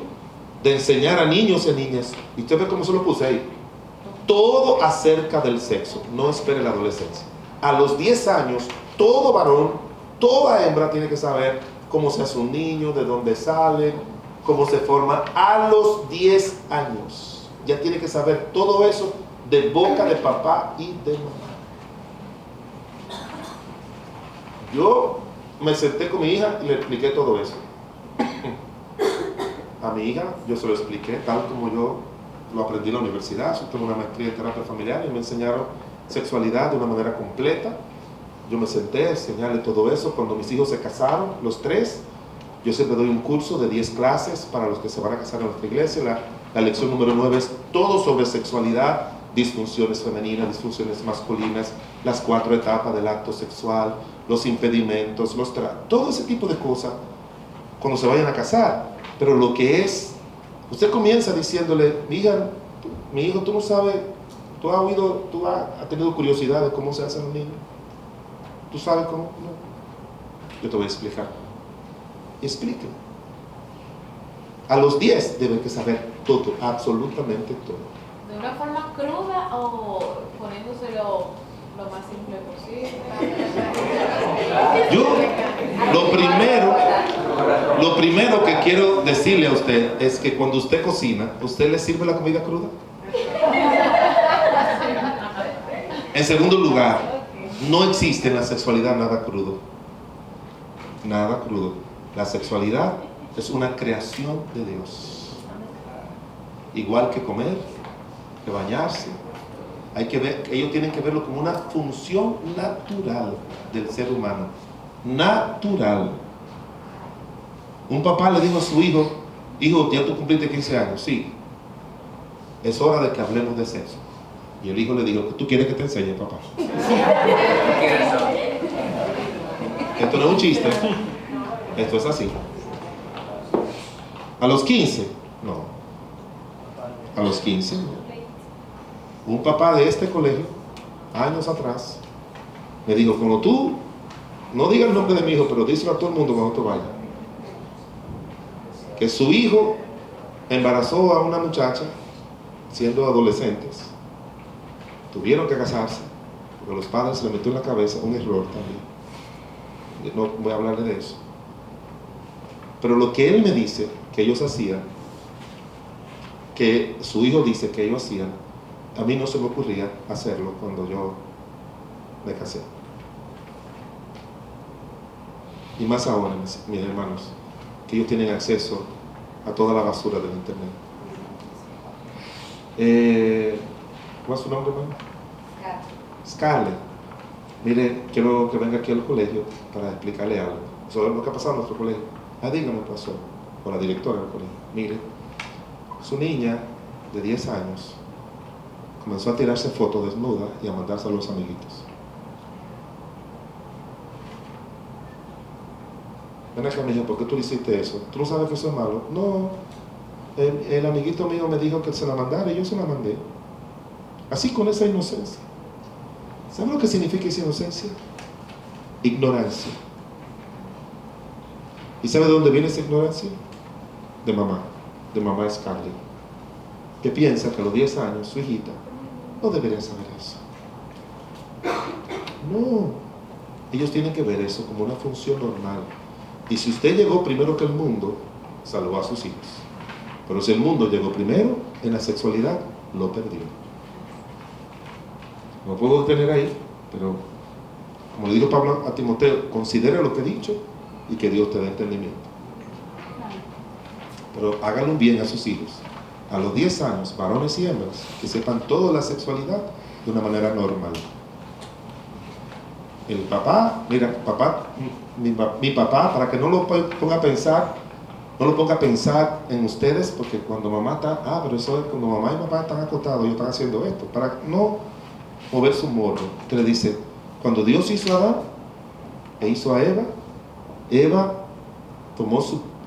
de enseñar a niños y a niñas, y usted ve cómo se lo puse ahí, todo acerca del sexo, no espere la adolescencia. A los 10 años, todo varón, toda hembra tiene que saber cómo se hace un niño, de dónde sale, cómo se forma. A los 10 años, ya tiene que saber todo eso de boca de papá y de mamá. Yo me senté con mi hija y le expliqué todo eso. A mi hija yo se lo expliqué tal como yo lo aprendí en la universidad. Yo tengo una maestría en terapia familiar y me enseñaron sexualidad de una manera completa. Yo me senté a enseñarle todo eso. Cuando mis hijos se casaron, los 3, yo siempre doy un curso de 10 clases para los que se van a casar en nuestra iglesia. La lección número 9 es todo sobre sexualidad, disfunciones femeninas, disfunciones masculinas, las 4 etapas del acto sexual, los impedimentos, todo ese tipo de cosas cuando se vayan a casar. Pero lo que es, usted comienza diciéndole, mi hijo, tú no sabes, tú has oído, tú has tenido curiosidad de cómo se hacen los niños. ¿Tú sabes cómo? No. Yo te voy a explicar. Y explíqueme. A los 10 deben que saber todo, absolutamente todo. ¿De una forma cruda o poniéndoselo lo más simple posible? Yo, lo primero que quiero decirle a usted es que cuando usted cocina, ¿usted le sirve la comida cruda? En segundo lugar, no existe en la sexualidad nada crudo. Nada crudo. La sexualidad es una creación de Dios. Igual que comer, que bañarse. Hay que ver, ellos tienen que verlo como una función natural del ser humano. Natural. Un papá le dijo a su hijo, hijo, ya tú cumpliste 15 años, sí. Es hora de que hablemos de sexo. Y el hijo le dijo, ¿tú quieres que te enseñe, papá? Esto no es un chiste. Esto es así. A los 15, no. A los 15, un papá de este colegio, años atrás, me dijo, como tú, no diga el nombre de mi hijo, pero díselo a todo el mundo cuando tú vayas, que su hijo embarazó a una muchacha siendo adolescentes. Tuvieron que casarse, porque los padres se le metió en la cabeza un error también. No voy a hablarle de eso. Pero lo que él me dice que ellos hacían, que su hijo dice que ellos hacían, a mí no se me ocurría hacerlo cuando yo me casé. Y más ahora, mis hermanos, que ellos tienen acceso a toda la basura del internet. ¿Cuál es su nombre, hermano? Scarlett. Mire, quiero que venga aquí al colegio para explicarle algo sobre lo que ha pasado en nuestro colegio. Dígame, pastor, o la directora del colegio. Mire, su niña de 10 años comenzó a tirarse fotos desnuda y a mandarse a los amiguitos. Ven acá, mijo, ¿por qué tú le hiciste eso? ¿Tú no sabes que eso es malo? No, el amiguito mío me dijo que se la mandara y yo se la mandé. Así, con esa inocencia. ¿Sabe lo que significa esa inocencia? Ignorancia. ¿Y sabe de dónde viene esa ignorancia? De mamá Scarlett, que piensa que a los 10 años su hijita no debería saber eso. No, ellos tienen que ver eso como una función normal. Y si usted llegó primero que el mundo, salvó a sus hijos. Pero si el mundo llegó primero en la sexualidad, lo perdió. No puedo detener ahí, pero como le dijo Pablo a Timoteo, considera lo que he dicho y que Dios te dé entendimiento. Pero háganlo bien a sus hijos. A los 10 años, varones y hembras, que sepan toda la sexualidad de una manera normal. El papá, mira, mi papá, para que no lo ponga a pensar, no lo ponga a pensar en ustedes, porque cuando mamá está, pero eso es cuando mamá y papá están acostados, ellos están haciendo esto, para no mover su morro, que le dice, cuando Dios hizo a Adán e hizo a Eva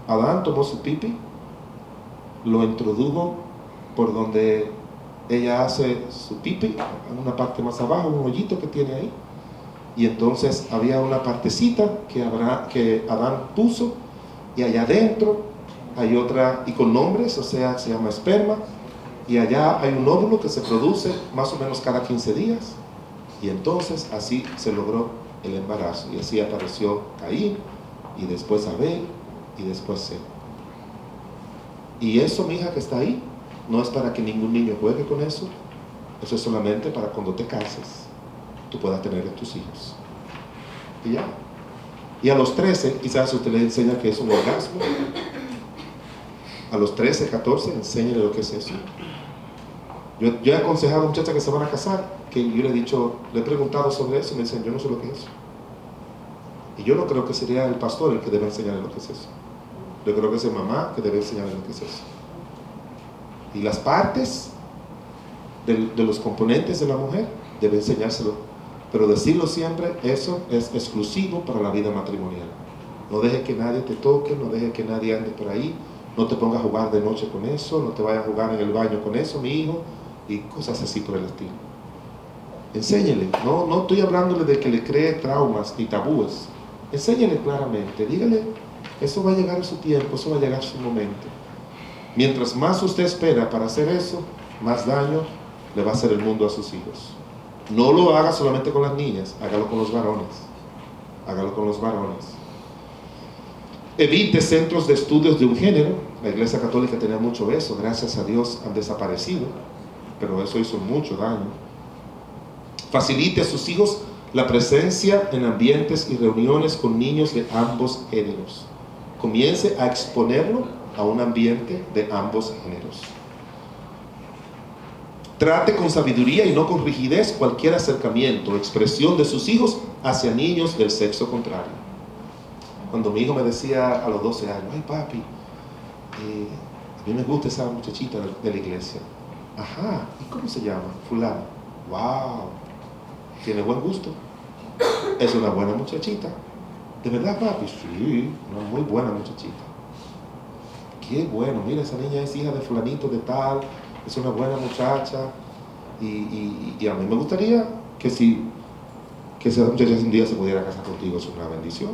Adán tomó su pipi, lo introdujo por donde ella hace su pipi, en una parte más abajo, un hoyito que tiene ahí, y entonces había una partecita que Adán puso, y allá adentro hay otra, y con nombres, o sea, se llama esperma, y allá hay un óvulo que se produce más o menos cada 15 días, y entonces así se logró el embarazo, y así apareció Caín, y después Abel, y después Seth. Y eso, mi hija, que está ahí, no es para que ningún niño juegue con eso, eso es solamente para cuando te cases, tú puedas tener a tus hijos. Y ya. Y a los 13, quizás usted le enseña que es un orgasmo. A los 13, 14, enséñale lo que es eso. Yo he aconsejado a muchachas que se van a casar, que yo le he preguntado sobre eso, y me dicen, yo no sé lo que es eso. Y yo no creo que sería el pastor el que debe enseñarle lo que es eso. Yo creo que es mamá que debe enseñarle lo que es eso. Y las partes de los componentes de la mujer debe enseñárselo. Pero decirlo siempre, eso es exclusivo para la vida matrimonial. No deje que nadie te toque, no deje que nadie ande por ahí, no te pongas a jugar de noche con eso, no te vayas a jugar en el baño con eso, mi hijo, y cosas así por el estilo. Enséñele, no estoy hablándole de que le cree traumas ni tabúes. Enséñele claramente, dígale, eso va a llegar a su tiempo, eso va a llegar a su momento. Mientras más usted espera para hacer eso, más daño le va a hacer el mundo a sus hijos. No lo haga solamente con las niñas, hágalo con los varones. Hágalo con los varones. Evite centros de estudios de un género. La Iglesia Católica tenía mucho eso, gracias a Dios han desaparecido, pero eso hizo mucho daño. Facilite a sus hijos la presencia en ambientes y reuniones con niños de ambos géneros. Comience a exponerlo a un ambiente de ambos géneros. Trate con sabiduría y no con rigidez cualquier acercamiento o expresión de sus hijos hacia niños del sexo contrario. Cuando mi hijo me decía a los 12 años, ay papi, a mí me gusta esa muchachita de la iglesia. Ajá, ¿y cómo se llama? Fulano. Wow, tiene buen gusto. Es una buena muchachita. ¿De verdad, papi? Sí, una muy buena muchachita. Qué bueno, mira, esa niña es hija de fulanito de tal, es una buena muchacha. Y a mí me gustaría que esa muchacha un día se pudiera casar contigo, es una bendición.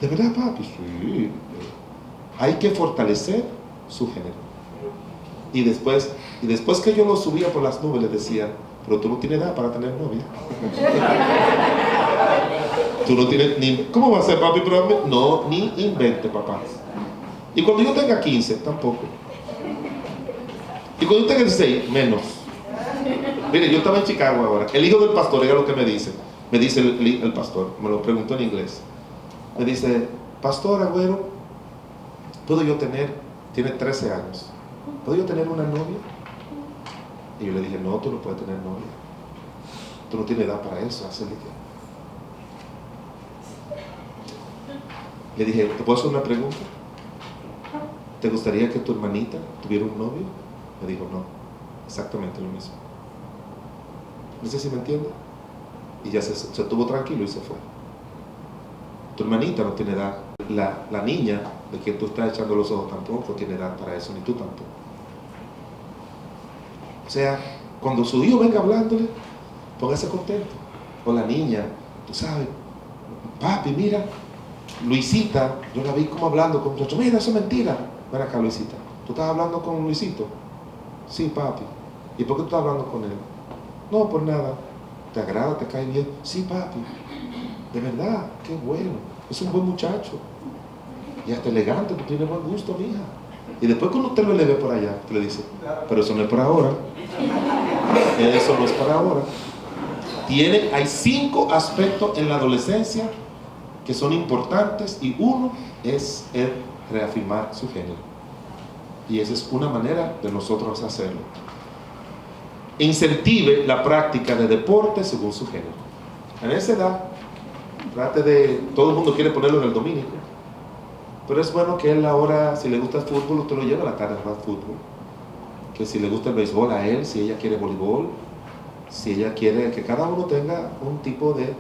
¿De verdad, papi? Sí. Hay que fortalecer su género. Y después que yo lo subía por las nubes, le decía, pero tú no tienes edad para tener novia. Tú no tienes ni... ¿Cómo va a ser, papi? Pero no, ni invente, papá. Y cuando yo tenga 15, tampoco. Y cuando yo tenga 16, menos. Mire, yo estaba en Chicago ahora. El hijo del pastor, oiga lo que me dice. Me dice el pastor, me lo preguntó en inglés. Me dice, pastor Agüero, ¿puedo yo tener, tiene 13 años, ¿puedo yo tener una novia? Y yo le dije, no, tú no puedes tener novia. Tú no tienes edad para eso, hazle que... Le dije, ¿te puedo hacer una pregunta? ¿Te gustaría que tu hermanita tuviera un novio? Me dijo, no, exactamente lo mismo. No sé si me entiende. Y ya se estuvo tranquilo y se fue. Tu hermanita no tiene edad. La niña de quien tú estás echando los ojos tampoco tiene edad para eso, ni tú tampoco. O sea, cuando su hijo venga hablándole, póngase contento. O la niña, tú sabes, papi, mira, Luisita, yo la vi como hablando con muchachos. Mira, eso es mentira. Ven acá, Luisita. ¿Tú estás hablando con Luisito? Sí, papi. ¿Y por qué tú estás hablando con él? No, por nada. ¿Te agrada? ¿Te cae bien? Sí, papi. De verdad, qué bueno. Es un buen muchacho. Y hasta elegante, tú tienes buen gusto, mija. Y después cuando usted lo ve por allá, usted le dice, pero eso no es para ahora. Eso no es para ahora. Hay 5 aspectos en la adolescencia que son importantes y uno es el reafirmar su género. Y esa es una manera de nosotros hacerlo. Incentive la práctica de deporte según su género. En esa edad, todo el mundo quiere ponerlo en el dominico, pero es bueno que él ahora, si le gusta el fútbol, usted lo lleva a la tarde a jugar fútbol. Que si le gusta el béisbol a él, si ella quiere voleibol, si ella quiere que cada uno tenga un tipo de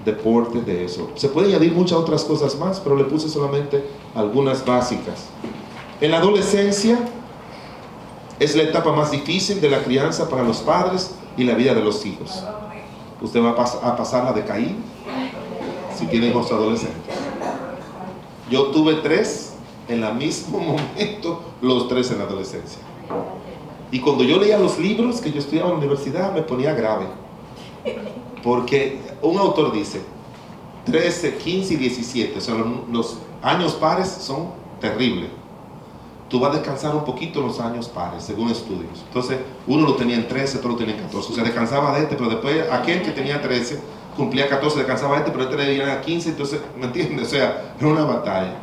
deporte de eso. Se puede añadir muchas otras cosas más, pero le puse solamente algunas básicas. En la adolescencia es la etapa más difícil de la crianza para los padres y la vida de los hijos. Usted va a pasar la de Caín si tiene hijos adolescentes. Yo tuve 3 en el mismo momento, los 3 en la adolescencia. Y cuando yo leía los libros que yo estudiaba en la universidad, me ponía grave. Porque un autor dice, 13, 15 y 17, o sea, los años pares son terribles. Tú vas a descansar un poquito en los años pares, según estudios. Entonces, uno lo tenía en 13, otro lo tenía en 14. O sea, descansaba de pero después aquel que tenía 13, cumplía 14, descansaba de pero le dieron a 15, entonces, ¿me entiendes? O sea, era una batalla.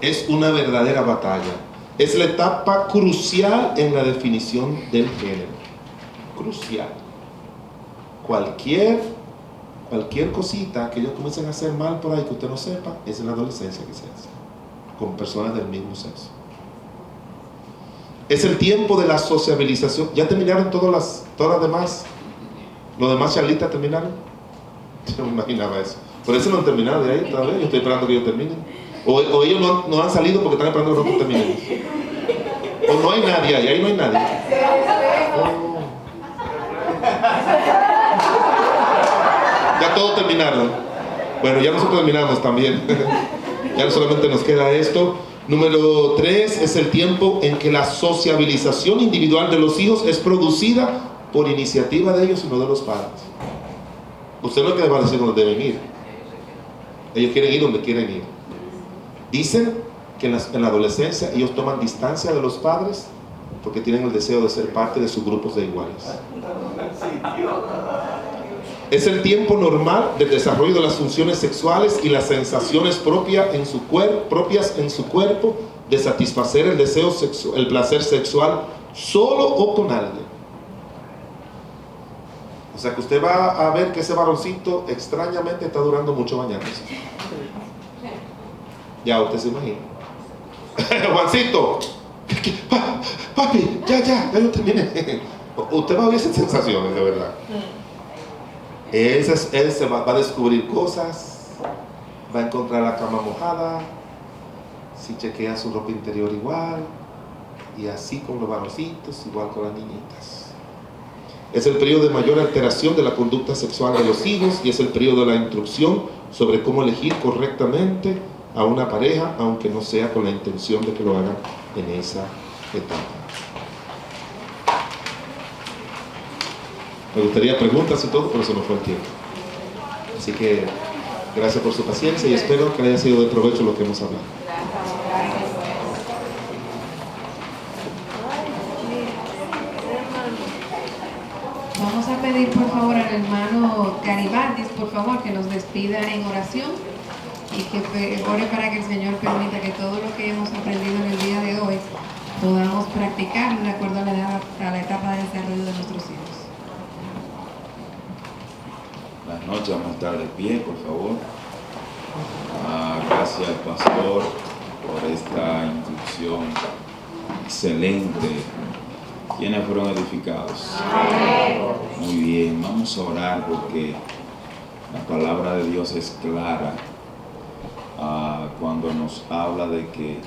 Es una verdadera batalla. Es la etapa crucial en la definición del género. Crucial. Cualquier cosita que ellos comiencen a hacer mal por ahí que usted no sepa, es en la adolescencia que se hace, con personas del mismo sexo. Es el tiempo de la sociabilización. ¿Ya terminaron todas las demás? ¿Los demás charlistas terminaron? Yo me imaginaba eso. Por eso no han terminado de ahí todavía. Yo estoy esperando que ellos terminen. O ellos no han salido porque están esperando que nosotros terminemos. O no hay nadie ahí no hay nadie. Ya todos terminaron. Bueno, ya nosotros terminamos también. Ya solamente nos queda esto. Número 3 es el tiempo en que la sociabilización individual de los hijos es producida por iniciativa de ellos y no de los padres. Usted no es que va a decir dónde deben ir. Ellos quieren ir donde quieren ir. Dicen que en la adolescencia ellos toman distancia de los padres porque tienen el deseo de ser parte de sus grupos de iguales. Es el tiempo normal del desarrollo de las funciones sexuales y las sensaciones propias en su cuerpo de satisfacer el deseo sexual, el placer sexual solo o con alguien. O sea que usted va a ver que ese varoncito extrañamente está durando mucho bañándose. Ya usted se imagina. Juancito, papi, ya yo terminé. Usted va a ver esas sensaciones, de verdad. Él se va a descubrir cosas, va a encontrar la cama mojada, si chequea su ropa interior igual, y así con los varoncitos, igual con las niñitas. Es el periodo de mayor alteración de la conducta sexual de los hijos y es el periodo de la instrucción sobre cómo elegir correctamente a una pareja, aunque no sea con la intención de que lo hagan en esa etapa. Me gustaría preguntas y todo, pero se nos fue el tiempo. Así que gracias por su paciencia y espero que le haya sido de provecho lo que hemos hablado. Vamos a pedir por favor al hermano Garibaldis, por favor, que nos despida en oración y que ore para que el Señor permita que todo lo que hemos aprendido en el día de hoy podamos practicarlo de acuerdo a la etapa de desarrollo de nuestros hijos. Buenas noches, vamos a estar de pie, por favor. Gracias, pastor, por esta instrucción excelente ¿Quiénes fueron edificados? Muy bien, vamos a orar porque la palabra de Dios es clara cuando nos habla de que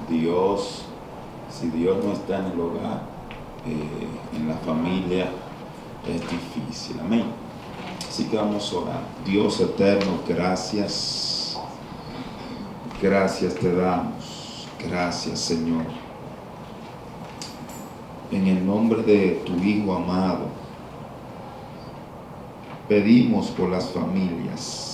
Dios, si Dios no está en el hogar, en la familia, es difícil. Amén. Así que vamos a orar. Dios eterno, gracias. Gracias te damos. Gracias, Señor. En el nombre de tu Hijo amado, pedimos por las familias.